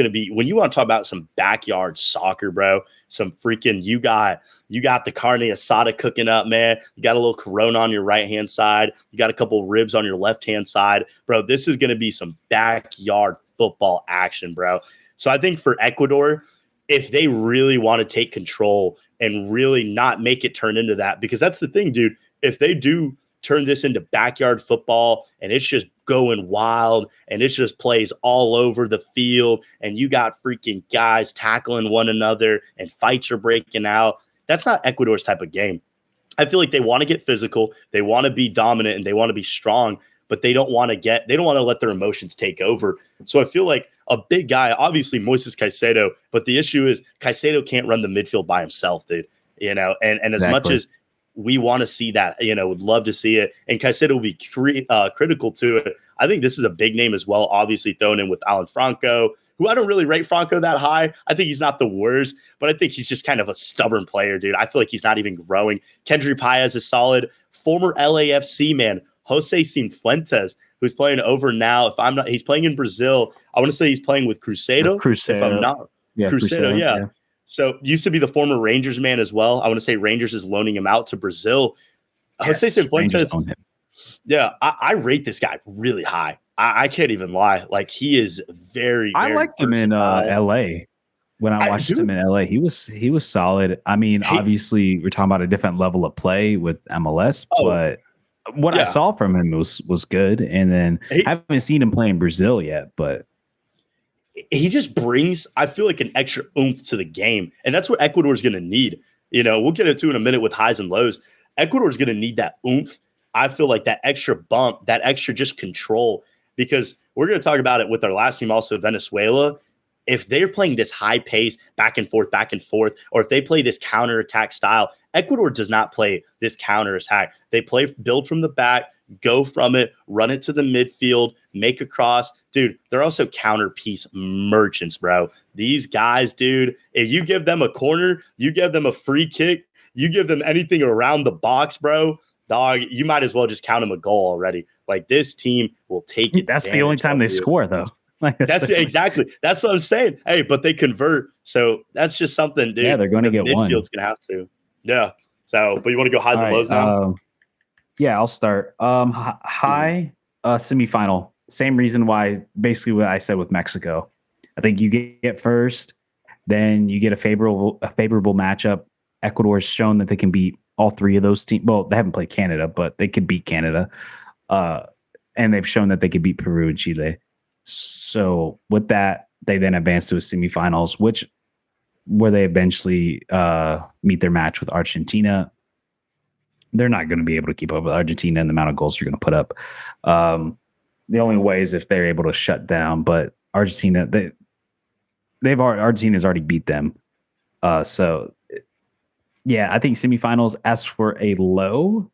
to be, when you want to talk about some backyard soccer, bro, some freaking, you got the carne asada cooking up, man. You got a little Corona on your right-hand side. You got a couple ribs on your left-hand side. Bro, this is going to be some backyard football action, bro. So I think for Ecuador, if they really want to take control and really not make it turn into that, because that's the thing, dude. If they do turn this into backyard football and it's just going wild and it just plays all over the field and you got freaking guys tackling one another and fights are breaking out, that's not Ecuador's type of game. I feel like they want to get physical, they want to be dominant, and they want to be strong, but they don't want to let their emotions take over. So I feel like a big guy, obviously Moises Caicedo, but the issue is Caicedo can't run the midfield by himself, dude. You know, and as much as we want to see that, you know, would love to see it, and Caicedo will be critical to it. I think this is a big name as well, obviously thrown in with Alan Franco, who I don't really rate Franco that high. I think he's not the worst, but I think he's just kind of a stubborn player, dude. I feel like he's not even growing. Kendry Paez is solid. Former LAFC man, Jose Cifuentes, who's playing over now. He's playing in Brazil. I want to say he's playing with Cruzeiro. Cruzeiro. If I'm not. Yeah, Cruzeiro, yeah. So used to be the former Rangers man as well. I want to say Rangers is loaning him out to Brazil. Jose Cifuentes, yeah, I rate this guy really high. I can't even lie. Like he is very, I very liked him in LA. When I watched him in LA, he was solid. I mean, obviously we're talking about a different level of play with MLS, but what I saw from him was good. And then I haven't seen him play in Brazil yet, but he just brings, I feel like, an extra oomph to the game. And that's what Ecuador is going to need. You know, we'll get into in a minute with highs and lows. Ecuador is going to need that oomph. I feel like that extra bump, that extra just control, because we're going to talk about it with our last team also, Venezuela. If they're playing this high pace, back and forth, or if they play this counterattack style, Ecuador does not play this counterattack. They play build from the back, go from it, run it to the midfield, make a cross. Dude, they're also counterpiece merchants, bro. These guys, dude, if you give them a corner, you give them a free kick, you give them anything around the box, bro, dog, you might as well just count them a goal already. Like, this team will take it. That's the only time they score, though. That's exactly. That's what I'm saying. Hey, but they convert. So that's just something, dude. Yeah, they're going to get one. Midfield's going to have to. Yeah. So, but you want to go highs and lows now? Yeah, I'll start. High semifinal. Same reason why, basically what I said with Mexico. I think you get first, then you get a favorable matchup. Ecuador's shown that they can beat all three of those teams. Well, they haven't played Canada, but they could beat Canada. And they've shown that they could beat Peru and Chile. So with that, they then advance to a semifinals, where they eventually meet their match with Argentina. They're not going to be able to keep up with Argentina and the amount of goals you're going to put up. The only way is if they're able to shut down. But Argentina, Argentina's already beat them. So yeah, I think semifinals. As for a low,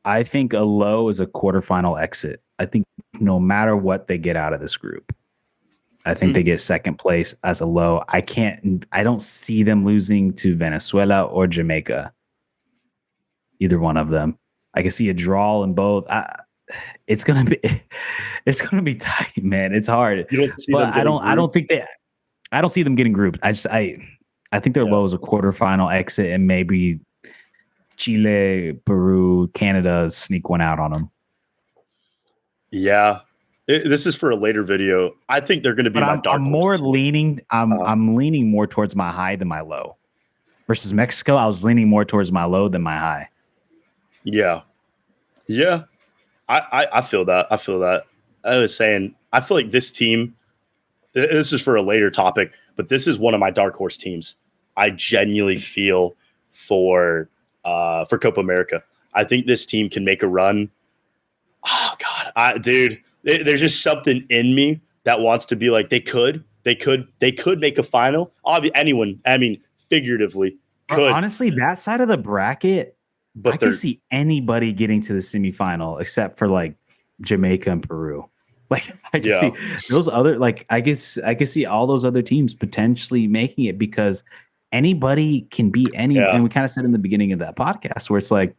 I think a low is a quarterfinal exit. I think no matter what they get out of this group, I think they get second place as a low. I don't see them losing to Venezuela or Jamaica. Either one of them. I can see a draw in both. It's gonna be tight, man. It's hard. You don't see them I don't see them getting grouped. I think their low is a quarterfinal exit, and maybe Chile, Peru, Canada sneak one out on them. Yeah. This is for a later video. I think they're going to be my dark horse. I'm leaning more towards my high than my low. Versus Mexico, I was leaning more towards my low than my high. Yeah. Yeah. I feel that. I was saying, I feel like this team, this is for a later topic, but this is one of my dark horse teams. I genuinely feel for Copa America. I think this team can make a run. Oh God, dude, there's just something in me that wants to be like, they could make a final. Anyone, I mean, figuratively could. Honestly, that side of the bracket, but I can see anybody getting to the semifinal except for like Jamaica and Peru. Like I can see those other, like I can see all those other teams potentially making it, because anybody can beat any. And we kind of said in the beginning of that podcast where it's like,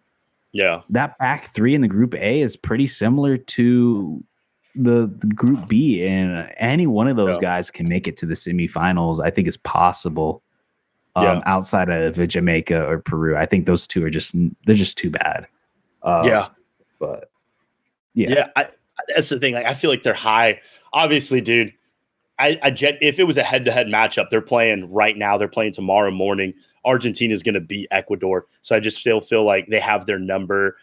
that back three in the group A is pretty similar to the group B, and any one of those guys can make it to the semifinals. I think it's possible. Outside of Jamaica or Peru, I think those two are just too bad. But that's the thing. Like, I feel like they're high. Obviously, dude. If it was a head-to-head matchup, they're playing right now. They're playing tomorrow morning. Argentina is going to beat Ecuador, so I just feel like they have their number.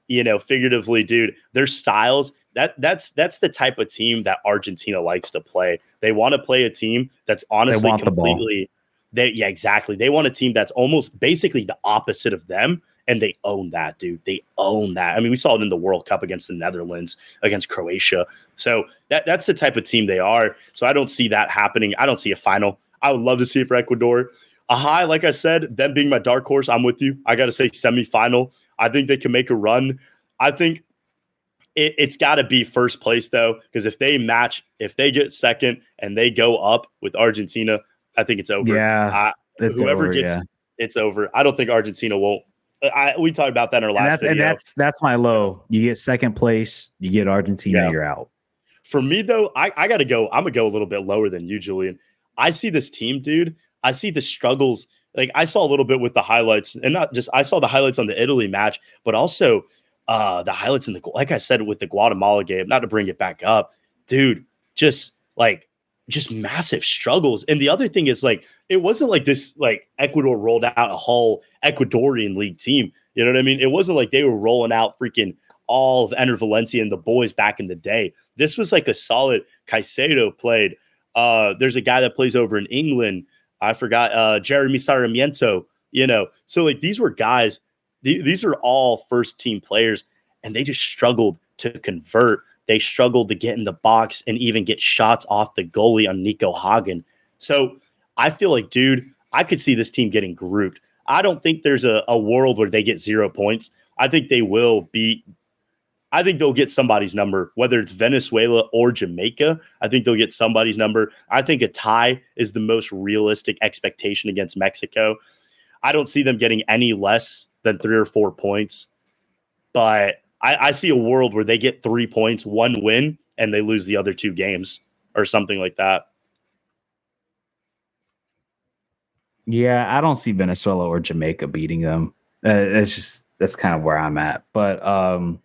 You know, figuratively, dude. Their styles. That's the type of team that Argentina likes to play. They want to play a team that's honestly completely. Exactly. They want a team that's almost basically the opposite of them, and they own that, dude. They own that. I mean, we saw it in the World Cup against the Netherlands, against Croatia. So that's the type of team they are. So I don't see that happening. I don't see a final. I would love to see it for Ecuador. A high, like I said, them being my dark horse, I'm with you. I got to say semifinal. I think they can make a run. I think it's got to be first place, though, because if they get second and they go up with Argentina, I think it's over. Yeah, it's over. I don't think Argentina won't. We talked about that in our last video. And that's my low. You get second place, you get Argentina, you're out. For me, though, I got to go. I'm going to go a little bit lower than you, Julian. I see this team, dude. I see the struggles. Like I saw a little bit with the highlights, and not just I saw the highlights on the Italy match, but also the highlights in like I said with the Guatemala game. Not to bring it back up, dude. Just like just massive struggles. And the other thing is like it wasn't like this like Ecuador rolled out a whole Ecuadorian league team. You know what I mean? It wasn't like they were rolling out freaking all of Enter Valencia and the boys back in the day. This was like a solid Caicedo played. There's a guy that plays over in England. I forgot Jeremy Sarmiento, you know. So like these were guys, these are all first team players, and they just struggled to convert. They struggled to get in the box and even get shots off the goalie on Nico Hagen. So I feel like, dude, I could see this team getting grouped. I don't think there's a world where they get 0 points. I think they will beat. I think they'll get somebody's number, whether it's Venezuela or Jamaica. I think they'll get somebody's number. I think a tie is the most realistic expectation against Mexico. I don't see them getting any less than 3 or 4 points, but I see a world where they get 3 points, 1 win, and they lose the other 2 games or something like that. Yeah, I don't see Venezuela or Jamaica beating them. That's kind of where I'm at. But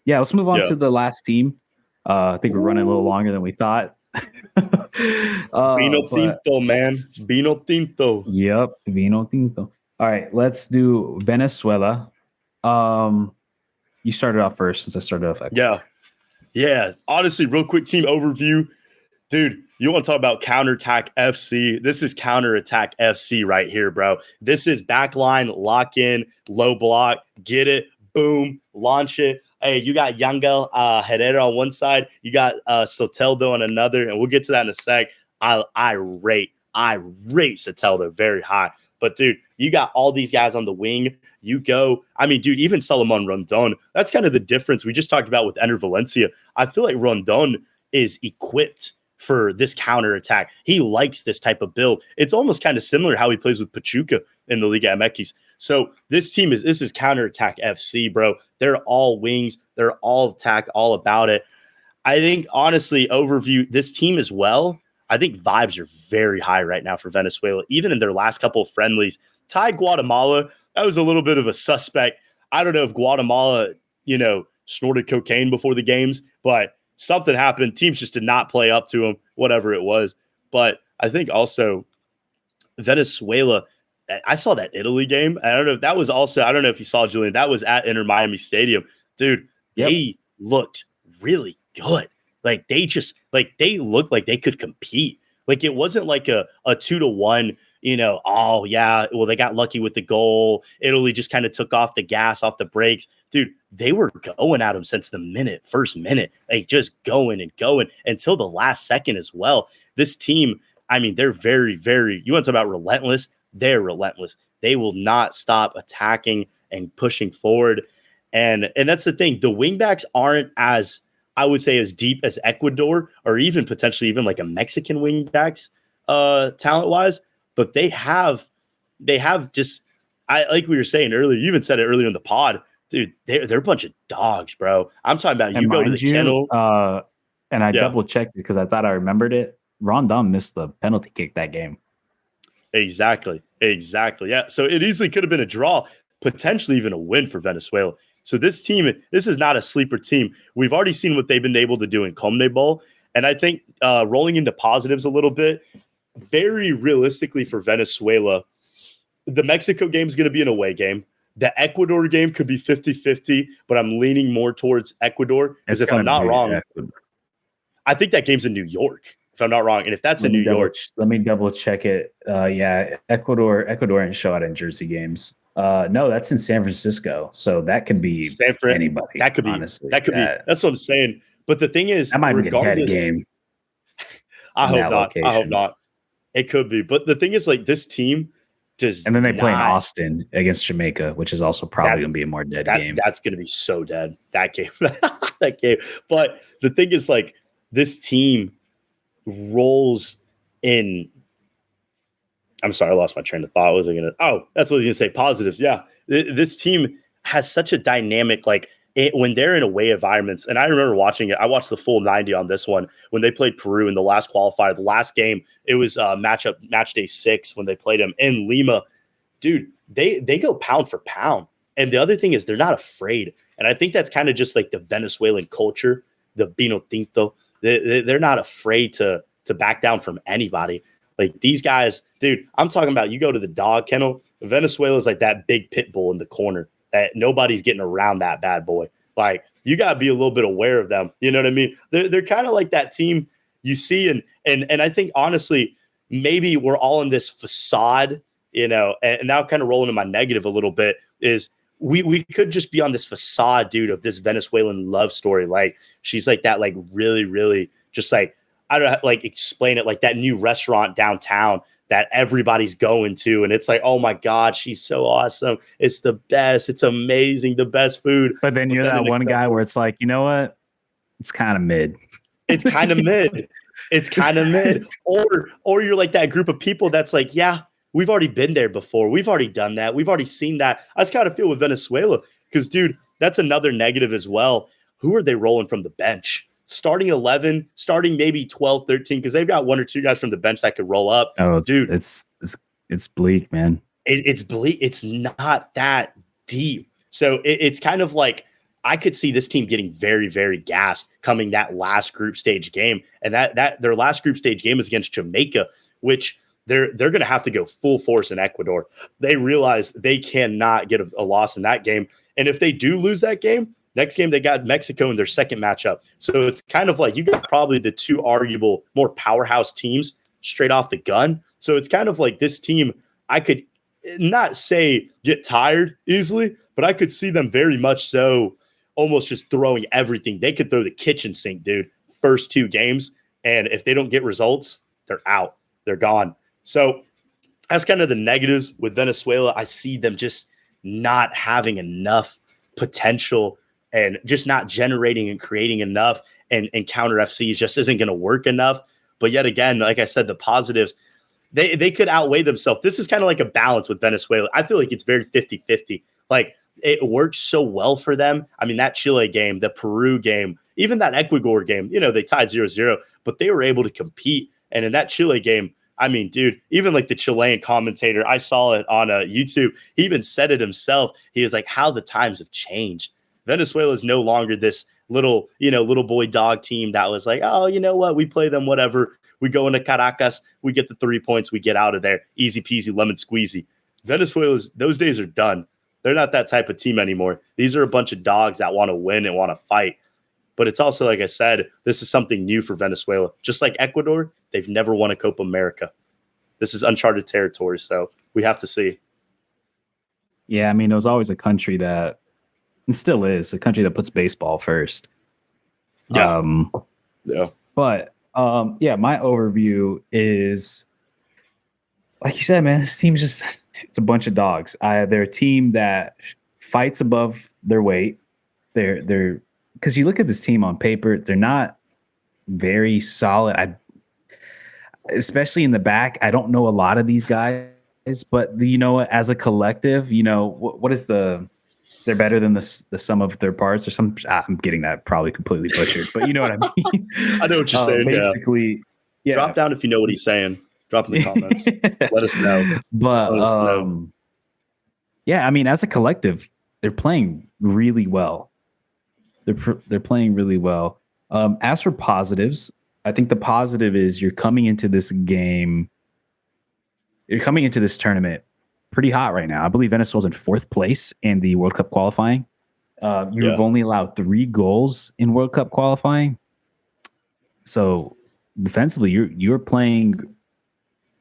yeah, let's move on to the last team. I think we're running a little longer than we thought. Vino Tinto, man. Vino Tinto. Yep, Vino Tinto. All right, let's do Venezuela. You started off first since I started off. Yeah. Honestly, real quick team overview. Dude, you want to talk about counterattack FC? This is counterattack FC right here, bro. This is backline, lock in, low block, get it, boom, launch it. Hey, you got Yangel Herrera on one side, you got Soteldo on another, and we'll get to that in a sec. I rate Soteldo very high. But, dude, you got all these guys on the wing. You go, I mean, dude, even Salomon Rondon, that's kind of the difference we just talked about with Enter Valencia. I feel like Rondon is equipped for this counterattack. He likes this type of build. It's almost kind of similar how he plays with Pachuca in the Liga MX. So this is counterattack FC, bro. They're all wings. They're all attack, all about it. I think, honestly, overview, this team as well, I think vibes are very high right now for Venezuela, even in their last couple of friendlies. Tied Guatemala, that was a little bit of a suspect. I don't know if Guatemala, snorted cocaine before the games, but something happened. Teams just did not play up to them, whatever it was. But I think also Venezuela, I saw that Italy game. I don't know if that was also, I don't know if you saw, Julian, that was at Inter Miami Stadium. Dude, they looked really good. Like they looked like they could compete. Like it wasn't like a 2-1, oh yeah, well, they got lucky with the goal. Italy just kind of took off the gas, off the brakes. Dude, they were going at them since the first minute, like just going and going until the last second as well. This team, I mean, they're very, very, you want to talk about relentless? They're relentless. They will not stop attacking and pushing forward. And that's the thing. The wingbacks aren't as, I would say, as deep as Ecuador or even potentially even like a Mexican wingbacks talent-wise, but they have just, like we were saying earlier, you even said it earlier in the pod, dude, they're a bunch of dogs, bro. I'm talking about you go to the kennel. And I double-checked because I thought I remembered it. Rondon missed the penalty kick that game. Exactly. Yeah. So it easily could have been a draw, potentially even a win for Venezuela. So this team, this is not a sleeper team. We've already seen what they've been able to do in CONMEBOL. And I think rolling into positives a little bit, very realistically for Venezuela, the Mexico game is going to be an away game. The Ecuador game could be 50-50, but I'm leaning more towards Ecuador. Because if I'm not wrong, I think that game's in New York, if I'm not wrong. And if that's in New York. Let me double check it. Yeah, Ecuador ain't show out in Jersey games. No, that's in San Francisco. So that could be anybody. That could be. Honestly, that could be. That's what I'm saying. But the thing is, that might be a game. I hope not. It could be. But the thing is, like, this team does. And then they play in Austin against Jamaica, which is also probably going to be a more dead game. That's going to be so dead, that game. That game. But the thing is, like, this team rolls in. I'm sorry, I lost my train of thought. What was I going to? Oh, that's what I was going to say. Positives. Yeah. This team has such a dynamic, like, when they're in away environments, and I remember watching it. I watched the full 90 on this one when they played Peru in the last qualifier, the last game. It was match day 6 when they played them in Lima. Dude, they go pound for pound. And the other thing is they're not afraid. And I think that's kind of just like the Venezuelan culture, the Vino Tinto. They're not afraid to back down from anybody. Like these guys, dude, I'm talking about you go to the dog kennel. Venezuela's like that big pit bull in the corner that nobody's getting around that bad boy. Like you got to be a little bit aware of them. You know what I mean? They're kind of like that team you see. And I think honestly, maybe we're all in this facade, you know, and now kind of rolling in my negative a little bit is we could just be on this facade, dude, of this Venezuelan love story. Like she's like that, like really, really just like, I don't know, like explain it, like that new restaurant downtown that everybody's going to. And it's like, oh my God, she's so awesome. It's the best. It's amazing. The best food. But then you're that one guy where it's like, you know what? It's kind of mid. It's kind of mid. It's kind of mid. Or you're like that group of people that's like, yeah, we've already been there before. We've already done that. We've already seen that. I just kind of feel with Venezuela because, dude, that's another negative as well. Who are they rolling from the bench? Starting 11, starting maybe 12, 13, because they've got one or two guys from the bench that could roll up. Oh, dude, it's bleak, man. It's bleak. It's not that deep. So it's kind of like I could see this team getting very, very gassed coming that last group stage game. And that their last group stage game is against Jamaica, which they're going to have to go full force in Ecuador. They realize they cannot get a loss in that game. And if they do lose that game, next game they got Mexico in their second matchup. So it's kind of like you got probably the two arguable more powerhouse teams straight off the gun. So it's kind of like this team, I could not say get tired easily, but I could see them very much so almost just throwing everything. They could throw the kitchen sink, dude, first 2 games. And if they don't get results, they're out. They're gone. So that's kind of the negatives with Venezuela. I see them just not having enough potential and just not generating and creating enough, and counter FCs just isn't going to work enough. But yet again, like I said, the positives, they could outweigh themselves. This is kind of like a balance with Venezuela. I feel like it's very 50-50. Like it works so well for them. I mean, that Chile game, the Peru game, even that Ecuador game, you know, they tied 0-0, but they were able to compete. And in that Chile game, I mean, dude, even like the Chilean commentator, I saw it on YouTube. He even said it himself. He was like, how the times have changed. Venezuela is no longer this little boy dog team that was like, oh, you know what? We play them, whatever. We go into Caracas, we get the 3 points, we get out of there. Easy peasy, lemon squeezy. Venezuela's, those days are done. They're not that type of team anymore. These are a bunch of dogs that want to win and want to fight. But it's also, like I said, this is something new for Venezuela. Just like Ecuador, they've never won a Copa America. This is uncharted territory, so we have to see. Yeah, I mean, it was always a country that, and still is, a country that puts baseball first. Yeah. But, my overview is, like you said, man, this team's just, it's a bunch of dogs. They're a team that fights above their weight. They're because you look at this team on paper, they're not very solid. Especially in the back, I don't know a lot of these guys, but as a collective, what is they're better than the sum of their parts or some. I'm getting that probably completely butchered, but you know what I mean. I know what you're saying. Basically, yeah. Drop down if you know what he's saying. Drop in the comments. Let us know. But I mean, as a collective, they're playing really well. They're playing really well. As for positives, I think the positive is you're coming into this game. You're coming into this tournament pretty hot right now. I believe Venezuela's in 4th place in the World Cup qualifying. You've only allowed 3 goals in World Cup qualifying. So defensively, you're playing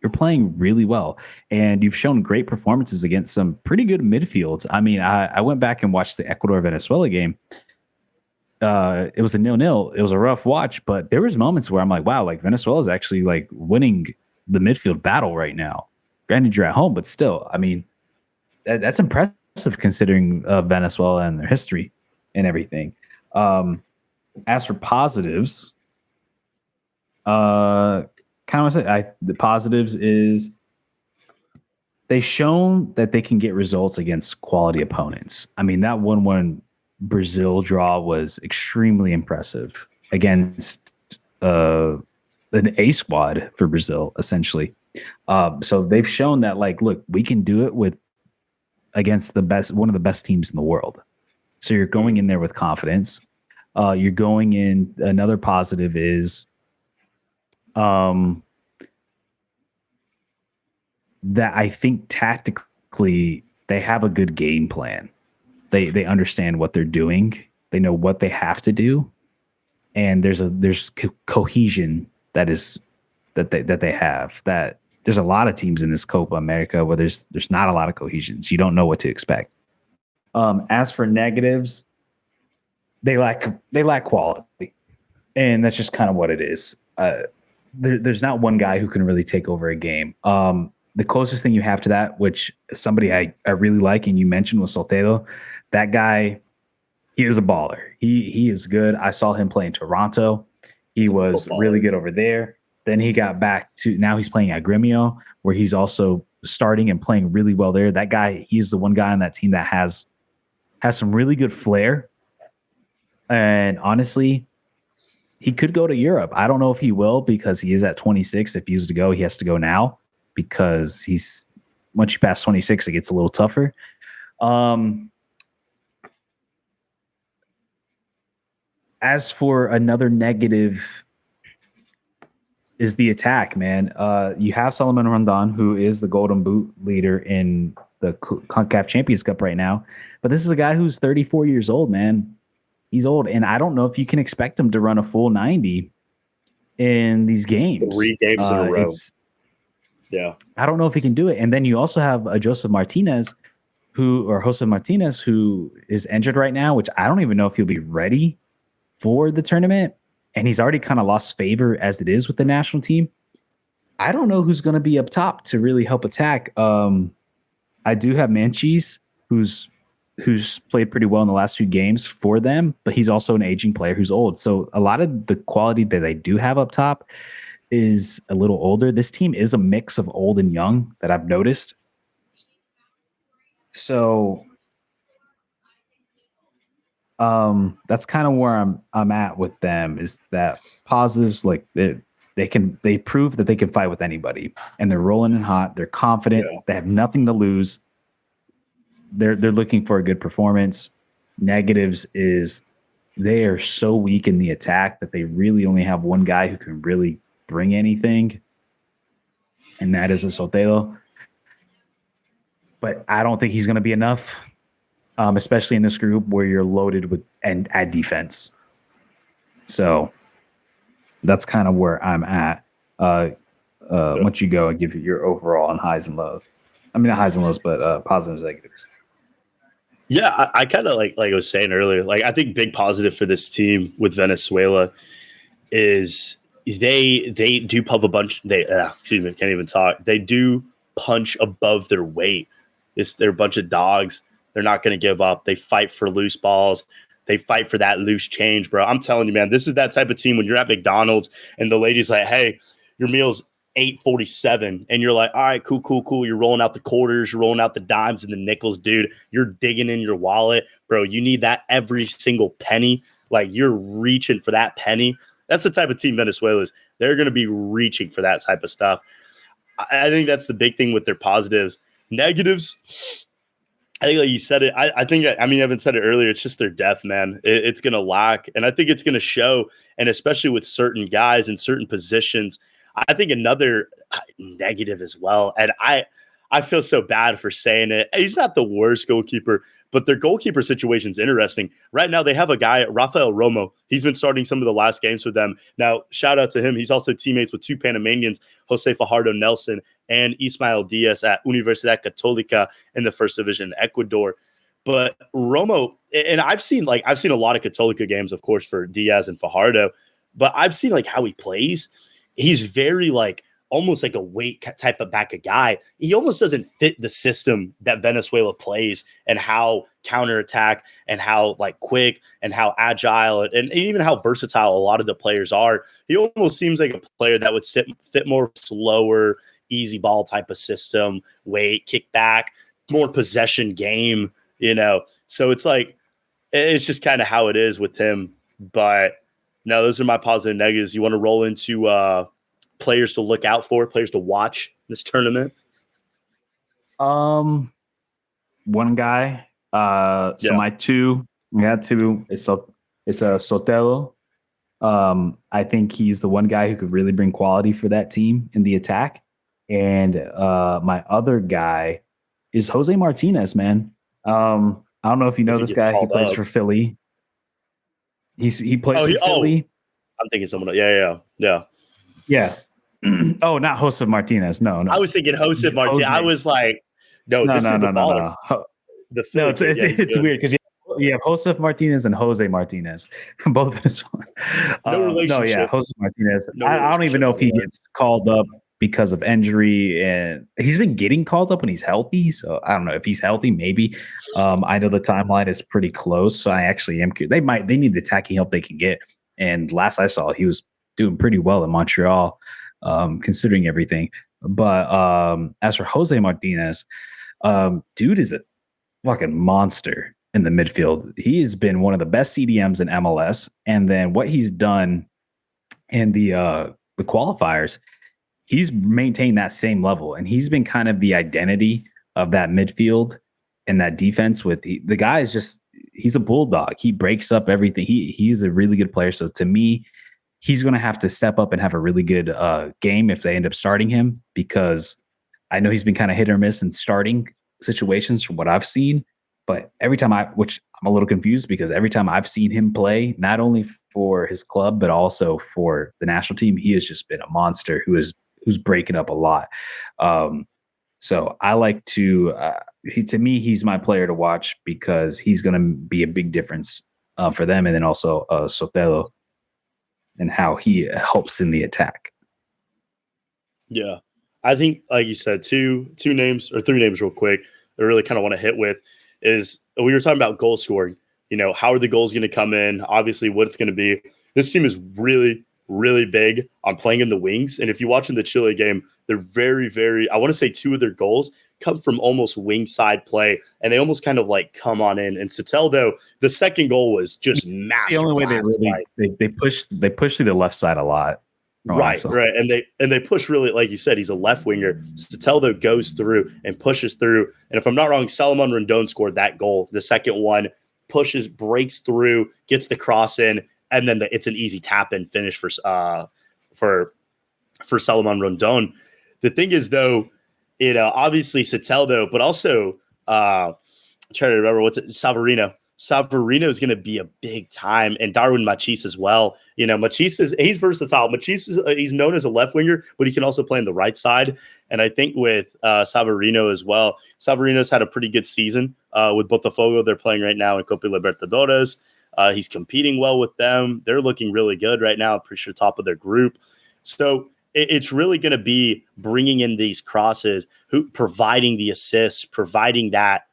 really well, and you've shown great performances against some pretty good midfields. I mean, I went back and watched the Ecuador Venezuela game. It was a 0-0. It was a rough watch, but there was moments where I'm like, wow, like Venezuela is actually like winning the midfield battle right now. Granted, you're at home, but still, I mean, that's impressive considering Venezuela and their history and everything. As for positives, the positives is they've shown that they can get results against quality opponents. I mean, that 1-1 Brazil draw was extremely impressive against an A squad for Brazil, essentially. So they've shown that, like, look, we can do it with against one of the best teams in the world. So you're going in there with confidence. You're going in. Another positive is that I think tactically they have a good game plan. They understand what they're doing. They know what they have to do, and there's cohesion that they have. That there's a lot of teams in this Copa America where there's not a lot of cohesion. So you don't know what to expect. As for negatives, they lack quality, and that's just kind of what it is. There's not one guy who can really take over a game. The closest thing you have to that, which somebody I really like, and you mentioned, was Soltero. That guy, he is a baller. He is good. I saw him play in Toronto. He was really good over there. Then he got back to, now he's playing at Gremio, where he's also starting and playing really well there. That guy, he's the one guy on that team that has some really good flair. And honestly, he could go to Europe. I don't know if he will, because he is at 26. If he was to go, he has to go now, because once you pass 26, it gets a little tougher. As for another negative is the attack, man. You have Solomon Rondon, who is the Golden Boot leader in the CONCACAF Champions Cup right now. But this is a guy who's 34 years old, man. He's old, and I don't know if you can expect him to run a full 90 in these games. 3 games in a row. Yeah. I don't know if he can do it. And then you also have Joseph Martinez, who is injured right now, which I don't even know if he'll be ready for the tournament. And he's already kind of lost favor as it is with the national team. I don't know who's going to be up top to really help attack. I do have Manchis, who's played pretty well in the last few games for them, but he's also an aging player who's old. So a lot of the quality that they do have up top is a little older. This team is a mix of old and young that I've noticed. So that's kind of where I'm at with them, is that positives, like they prove that they can fight with anybody, and they're rolling in hot. They're confident. Yeah. They have nothing to lose. They're looking for a good performance. Negatives is they are so weak in the attack that they really only have one guy who can really bring anything, and that is a Soltero. But I don't think he's going to be enough, especially in this group where you're loaded with and at defense. So that's kind of where I'm at. Once you go and give your overall on highs and lows. I mean, not highs and lows, but positives, negatives. Yeah, I kind of like I was saying earlier, like I think big positive for this team with Venezuela is they do pump a bunch. Can't even talk. They do punch above their weight. They're a bunch of dogs. They're not going to give up. They fight for loose balls. They fight for that loose change, bro. I'm telling you, man, this is that type of team when you're at McDonald's and the lady's like, hey, your meal's $8.47, and you're like, all right, cool. You're rolling out the quarters, you're rolling out the dimes and the nickels, dude. You're digging in your wallet, bro. You need that every single penny. Like, you're reaching for that penny. That's the type of team Venezuela is. They're going to be reaching for that type of stuff. I think that's the big thing with their positives. Negatives, I think, like you said it. I haven't said it earlier. It's just their depth, man. It's going to lack, and I think it's going to show. And especially with certain guys in certain positions, I think another negative as well. And I feel so bad for saying it. He's not the worst goalkeeper, but their goalkeeper situation is interesting. Right now, they have a guy, Rafael Romo. He's been starting some of the last games for them. Now, shout out to him. He's also teammates with 2 Panamanians, Jose Fajardo Nelson and Ismael Diaz at Universidad Católica in the first division in Ecuador. But Romo, and I've seen a lot of Católica games, of course, for Diaz and Fajardo, but I've seen like how he plays. He's very like almost like a weight type of back of guy. He almost doesn't fit the system that Venezuela plays, and how counterattack and how like quick and how agile and even how versatile a lot of the players are. He almost seems like a player that would fit more slower, easy ball type of system, weight, kick back, more possession game, you know? So it's like, it's just kind of how it is with him. But no, those are my positive and negatives. You want to roll into players to look out for, players to watch this tournament? One guy. So my two, we had two. It's a Sotelo. I think he's the one guy who could really bring quality for that team in the attack. And my other guy is Jose Martinez, man. I don't know if you know this guy. He plays for Philly. He plays for Philly. I'm thinking someone else. Yeah. Oh, not Jose Martinez. No. I was thinking Jose Martinez. I was like, no. It's weird because you have Jose Martinez and Jose Martinez, both Venezuelan. No relationship. No, yeah, Jose Martinez. I don't even know if he gets called up because of injury, and he's been getting called up when he's healthy. So I don't know if he's healthy. Maybe. I know the timeline is pretty close, so I actually am curious. They need the attacking help they can get. And last I saw, he was doing pretty well in Montreal, considering everything. But as for Jose Martinez, dude is a fucking monster in the midfield. He has been one of the best CDMs in MLS. And then what he's done in the qualifiers, he's maintained that same level. And he's been kind of the identity of that midfield and that defense. With the guy is just, he's a bulldog. He breaks up everything. He's a really good player. So to me, he's going to have to step up and have a really good game if they end up starting him, because I know he's been kind of hit or miss in starting situations from what I've seen. But every time which I'm a little confused, because every time I've seen him play, not only for his club, but also for the national team, he has just been a monster who's breaking up a lot. So I like to, to me, he's my player to watch because he's going to be a big difference for them. And then also Sotelo and how he helps in the attack. Yeah. I think, like you said, two names or three names real quick that I really kind of want to hit with is we were talking about goal scoring. How are the goals going to come in? Obviously, what it's going to be. This team is really, really big on playing in the wings. And if you watch in the Chile game, they're very, very, I want to say two of their goals come from almost wing side play. And they almost kind of like come on in. And Soteldo, the second goal was just masterclass. The only way they push through the left side a lot. Right. And they push really, like you said, he's a left winger. Soteldo goes through and pushes through. And if I'm not wrong, Salomon Rondon scored that goal. The second one pushes, breaks through, gets the cross in, and then it's an easy tap in finish for Salomon Rondon. The thing is, though, obviously Soteldo, but also I'm trying to remember Savarino. Savarino is going to be a big time, and Darwin Machis as well. Machis he's versatile. Machis he's known as a left winger, but he can also play on the right side. And I think with Savarino as well, Savarino's had a pretty good season with Botafogo. They're playing right now in Copa Libertadores. He's competing well with them. They're looking really good right now. I'm pretty sure top of their group. So it's really going to be bringing in these crosses, providing the assists, providing that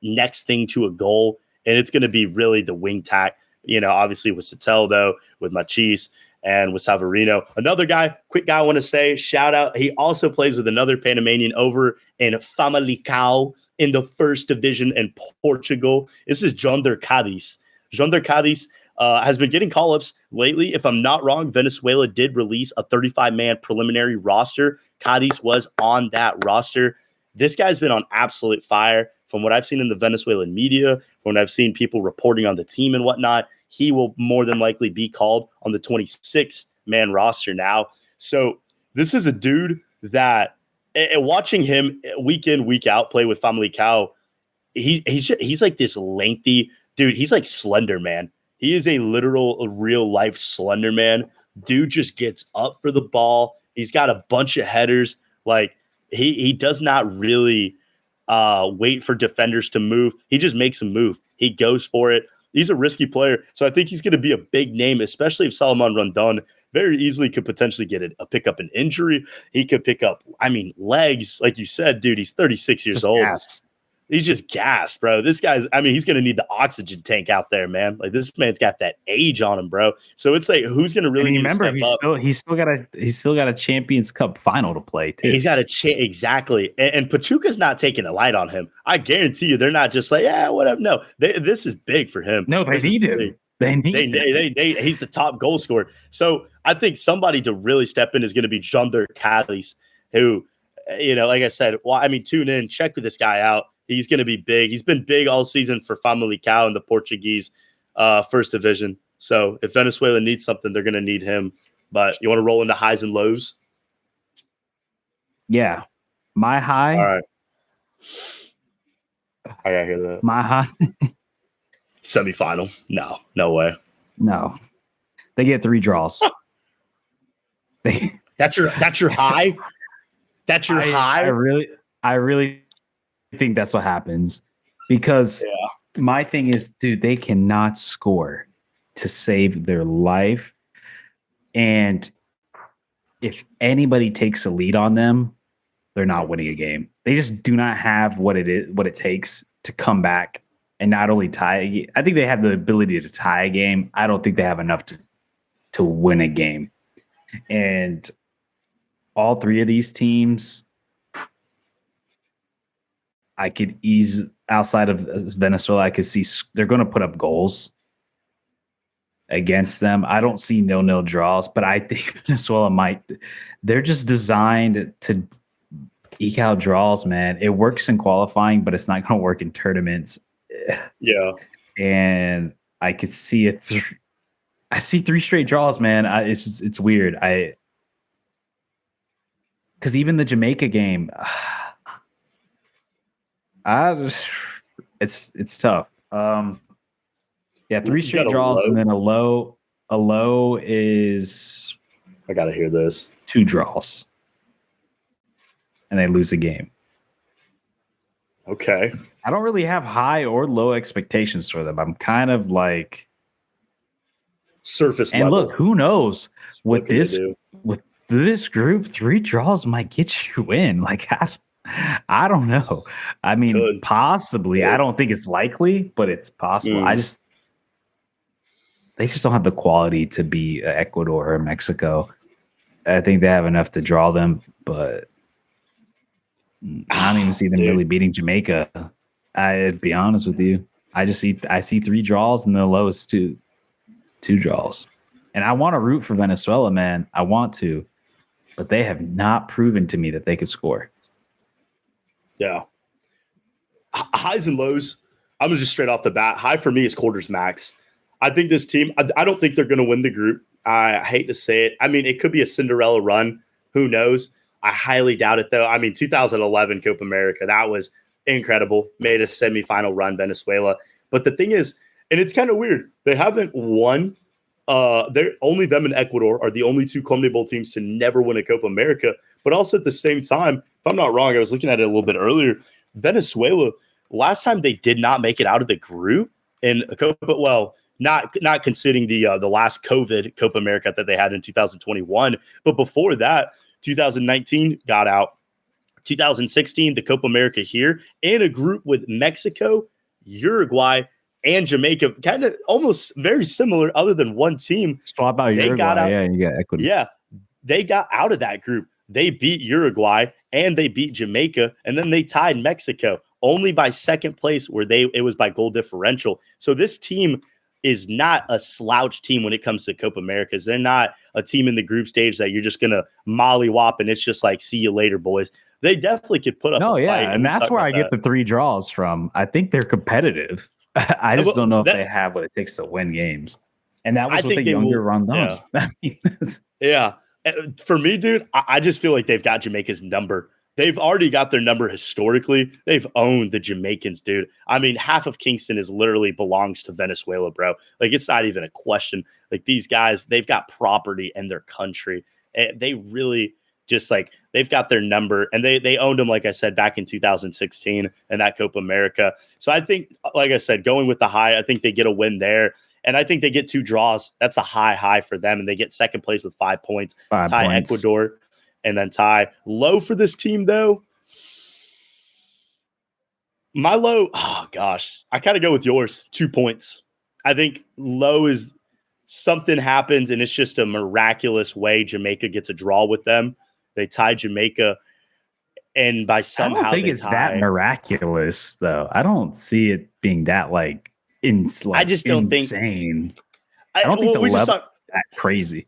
next thing to a goal. And it's going to be really the wing tack, obviously with Soteldo, with Machis, and with Savarino. Another quick guy I want to say, shout out. He also plays with another Panamanian over in Famalicão in the first division in Portugal. This is Jonder Cádiz. Jonder Cádiz has been getting call-ups lately. If I'm not wrong, Venezuela did release a 35-man preliminary roster. Cádiz was on that roster. This guy's been on absolute fire. From what I've seen in the Venezuelan media, from what I've seen people reporting on the team and whatnot, he will more than likely be called on the 26-man roster now. So this is a dude that, watching him week in, week out play with Famalicão, he's like this lengthy dude. He's like Slender Man. He is a real life Slender Man. Dude just gets up for the ball. He's got a bunch of headers. Like he does not really wait for defenders to move. He just makes them move. He goes for it. He's a risky player. So I think he's going to be a big name, especially if Salomon Rondon very easily could potentially get pick up an injury. He could pick up, legs. Like you said, dude, he's 36 years old. He's just gassed, bro. This guy's, I mean, he's going to need the oxygen tank out there, man. Like this man's got that age on him, bro. So it's like, who's going to really need to step up? He's still got a Champions Cup final to play too. He's got exactly. And Pachuca's not taking a light on him. I guarantee you, they're not just like, yeah, whatever. No, this is big for him. No, they need him. He's the top goal scorer. So I think somebody to really step in is going to be Jonder Callis, who, like I said, tune in, check with this guy out. He's going to be big. He's been big all season for Famalicão in the Portuguese first division. So if Venezuela needs something, they're going to need him. But you want to roll into highs and lows? Yeah. My high. All right. I got to hear that. My high. Semifinal. No way. No. They get 3 draws. That's your high? That's your high? I really think that's what happens because my thing is, dude, they cannot score to save their life. And if anybody takes a lead on them, they're not winning a game. They just do not have what it takes to come back and not only tie. I think they have the ability to tie a game. I don't think they have enough to win a game. And all 3 of these teams, I could ease outside of Venezuela. I could see they're going to put up goals against them. I don't see 0-0 draws, but I think Venezuela might. They're just designed to eke out draws, man. It works in qualifying, but it's not going to work in tournaments. Yeah. And I could see it. I see 3 straight draws, man. It's weird. Because even the Jamaica game, it's tough. 3 straight draws and then a low. A low is, I gotta hear this, 2 draws, and they lose the game. Okay. I don't really have high or low expectations for them. I'm kind of like surface and level. Look, who knows with this group, 3 draws might get you in. Like I don't know. I mean, possibly. I don't think it's likely, but it's possible. They just don't have the quality to be Ecuador or Mexico. I think they have enough to draw them, but I don't even see them really beating Jamaica. I'd be honest with you. I see 3 draws and the lowest 2 draws. And I want to root for Venezuela, man. I want to, but they have not proven to me that they could score. Yeah. Highs and lows. I'm just straight off the bat. High for me is quarters max. I think this team, I don't think they're going to win the group. I hate to say it. I mean, it could be a Cinderella run. Who knows? I highly doubt it, though. I mean, 2011 Copa America, that was incredible. Made a semifinal run, Venezuela. But the thing is, and it's kind of weird, they haven't won. They're only them and Ecuador are the only 2 CONMEBOL teams to never win a Copa America. But also at the same time, if I'm not wrong, I was looking at it a little bit earlier. Venezuela, last time they did not make it out of the group in a Copa, well, not considering the last COVID Copa America that they had in 2021, but before that, 2019 got out. 2016, the Copa America here in a group with Mexico, Uruguay, and Jamaica, kind of almost very similar, other than one team. Swap out Uruguay, you got Ecuador. Yeah, they got out of that group. They beat Uruguay and they beat Jamaica, and then they tied Mexico only by second place, where it was by goal differential. So this team is not a slouch team when it comes to Copa Americas. They're not a team in the group stage that you're just gonna mollywop and it's just like, see you later, boys. They definitely could put up a fight. And that's where I get the 3 draws from. I think they're competitive. I just don't know if they have what it takes to win games. And that was with the younger Rondon. Yeah. For me, dude, I just feel like they've got Jamaica's number. They've already got their number historically. They've owned the Jamaicans, dude. I mean, half of Kingston belongs to Venezuela, bro. Like, it's not even a question. Like, these guys, they've got property in their country. And they really just, like, they've got their number. And they owned them, like I said, back in 2016 in that Copa America. So I think, like I said, going with the high, I think they get a win there. And I think they get 2 draws. That's a high for them. And they get second place with 5 points. Tie Ecuador. And then tie. Low for this team, though, My low, oh gosh, I kind of go with yours. 2 points. I think low is something happens and it's just a miraculous way Jamaica gets a draw with them. They tie Jamaica, and by I don't somehow think they it's that tie. miraculous, though. I don't see it being that I just don't think. insane. I don't think Well, the we just level talk. is that crazy.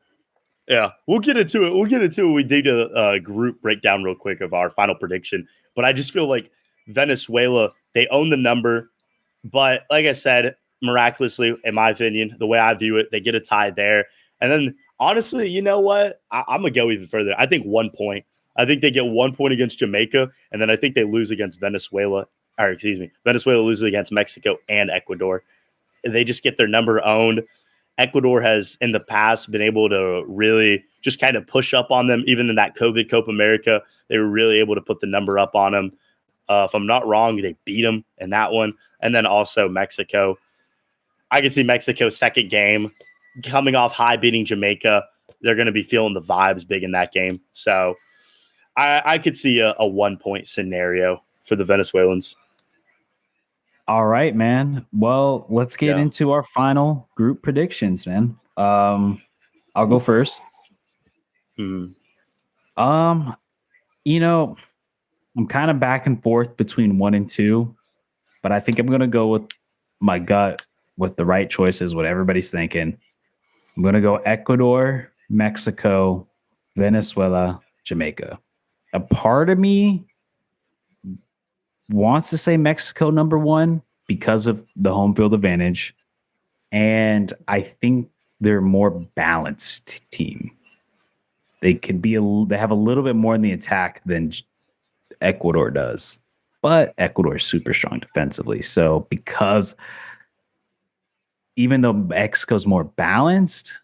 Yeah, we'll get into it. We'll get into it. We did a group breakdown real quick of our final prediction, but I just feel like Venezuela, they own the number, but like I said, miraculously, in my opinion, the way I view it, they get a tie there, and then honestly, you know what? I'm gonna go even further. I think 1 point. I think they get 1 point against Jamaica, and then I think they lose against Venezuela. Or excuse me, Venezuela loses against Mexico and Ecuador. They just get their number owned. Ecuador has in the past been able to really just kind of push up on them. Even in that COVID Copa America, they were really able to put the number up on them. If I'm not wrong, they beat them in that one. And then also Mexico. I can see Mexico's second game coming off high, beating Jamaica. They're going to be feeling the vibes big in that game. So I could see a 1 point scenario for the Venezuelans. All right, man. Well, let's get into our final group predictions, man. I'll go first. Hmm. You know, I'm kind of back and forth between 1 and 2, but I think I'm gonna go with my gut with the right choices, what everybody's thinking. I'm gonna go Ecuador, Mexico, Venezuela, Jamaica. A part of me wants to say Mexico number 1 because of the home field advantage. And I think they're a more balanced team. They have a little bit more in the attack than Ecuador does. But Ecuador is super strong defensively. So because even though Mexico's more balanced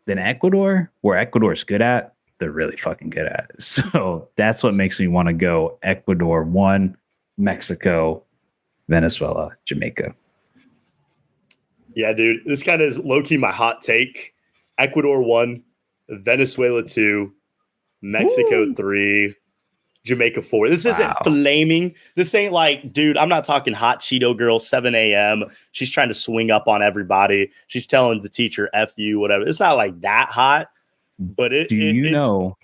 than Ecuador, where Ecuador's good at, they're really fucking good at it. So that's what makes me want to go Ecuador 1, Mexico, Venezuela, Jamaica. Yeah, dude. This kind of is low-key my hot take. Ecuador 1, Venezuela 2, Mexico 3, Jamaica 4. This isn't flaming. This ain't like, dude, I'm not talking hot Cheeto girl, 7 a.m. She's trying to swing up on everybody. She's telling the teacher, F you, whatever. It's not like that hot, but Do you know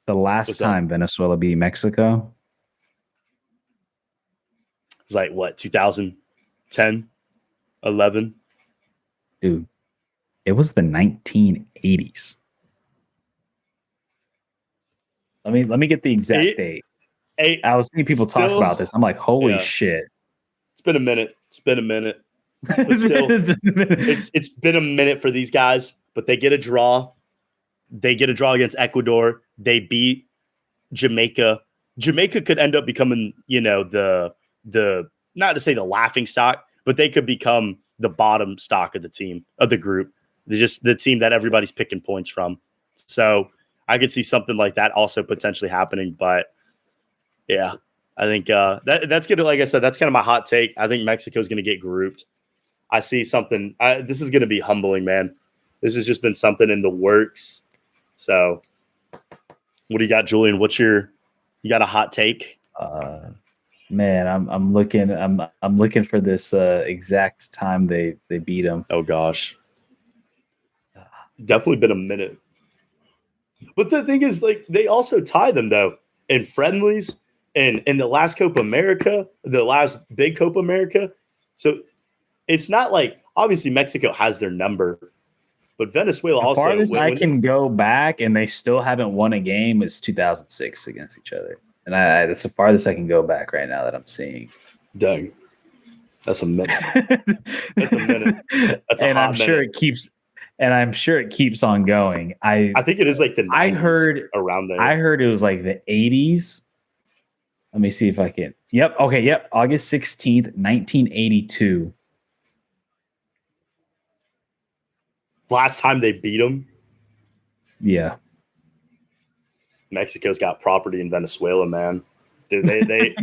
the last time Venezuela beat Mexico? It's like, what, 2010, 11? Dude, it was the 1980s. Let me get the exact date. I was seeing people talk about this. I'm like, holy shit. It's been a minute. It's been a minute. It's been a minute for these guys, but they get a draw. They get a draw against Ecuador. They beat Jamaica. Jamaica could end up becoming, the not to say the laughing stock, but they could become the bottom stock of the team, of the group. They're just the team that everybody's picking points from. So I could see something like that also potentially happening. But yeah, I think that's going to, like I said, that's kind of my hot take. I think Mexico's going to get grouped. I see something. This is going to be humbling, man. This has just been something in the works. So what do you got, Julian? You got a hot take? Man, I'm looking for this exact time they beat them. Oh gosh, definitely been a minute. But the thing is, like, they also tie them though in friendlies and in the last Copa America, the last big Copa America. So it's not like obviously Mexico has their number, but Venezuela also. As far as I can go back, and they still haven't won a game. It's 2006 against each other. And that's the farthest I can go back right now that I'm seeing. Dang. That's a minute. That's a minute. That's a and hot I'm sure minute. I'm sure it keeps on going. I think it is like the 90s I heard around there. I heard it was like the 80s. Let me see if I can. Yep. Okay. Yep. August 16th, 1982. Last time they beat them. Yeah. Mexico's got property in Venezuela, man. Dude, they're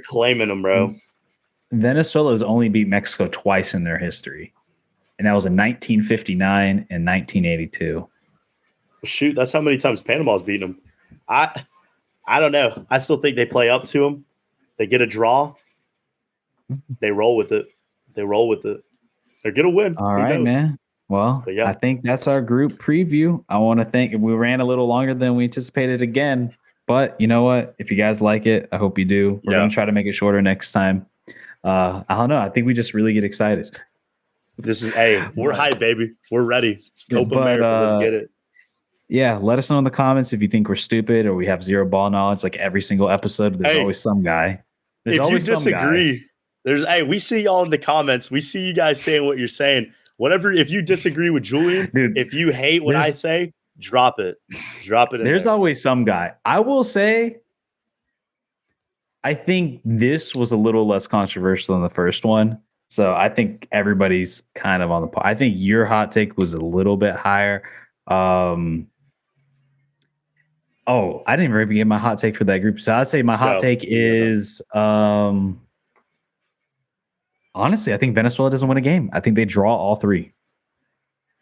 claiming them, bro. Venezuela has only beat Mexico twice in their history, and that was in 1959 and 1982. Shoot, that's how many times Panama's beaten them. I don't know. I still think they play up to them. They get a draw. They roll with it. They're gonna win. All Who right, knows? man. Well, But yeah. I think that's our group preview. I want to thank. We ran a little longer than we anticipated again, but you know what? If you guys like it, I hope you do. We're gonna try to make it shorter next time. I don't know. I think we just really get excited. We're hyped, baby. We're ready. Copa America, let's get it. Yeah, let us know in the comments if you think we're stupid or we have zero ball knowledge. Like every single episode, there's always some guy. There's always some disagree, we see y'all in the comments. We see you guys saying what you're saying. Whatever, if you disagree with Julian, dude, if you hate what I say, drop it. There's always some guy. I will say, I think this was a little less controversial than the first one. So I think everybody's kind of on the point. I think your hot take was a little bit higher. I didn't even get my hot take for that group. So I'd say my hot take is honestly, I think Venezuela doesn't win a game. I think they draw all three.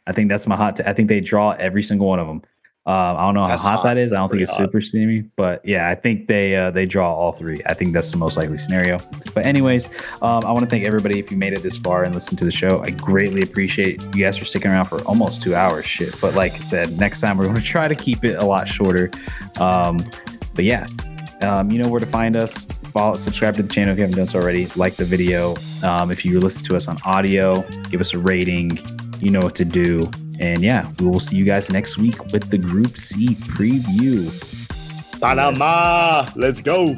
I think that's my hot take. I think they draw every single one of them. I don't know how hot that is. I don't think it's super steamy, but yeah, I think they draw all three. I think that's the most likely scenario. But anyways, I want to thank everybody if you made it this far and listened to the show. I greatly appreciate you guys for sticking around for almost 2 hours. Shit, but like I said, next time we're going to try to keep it a lot shorter. But yeah, you know where to find us. Follow, subscribe to the channel if you haven't done so already. Like the video. If you listen to us on audio, give us a rating. You know what to do. And yeah, we will see you guys next week with the Group C preview. Panama, let's go.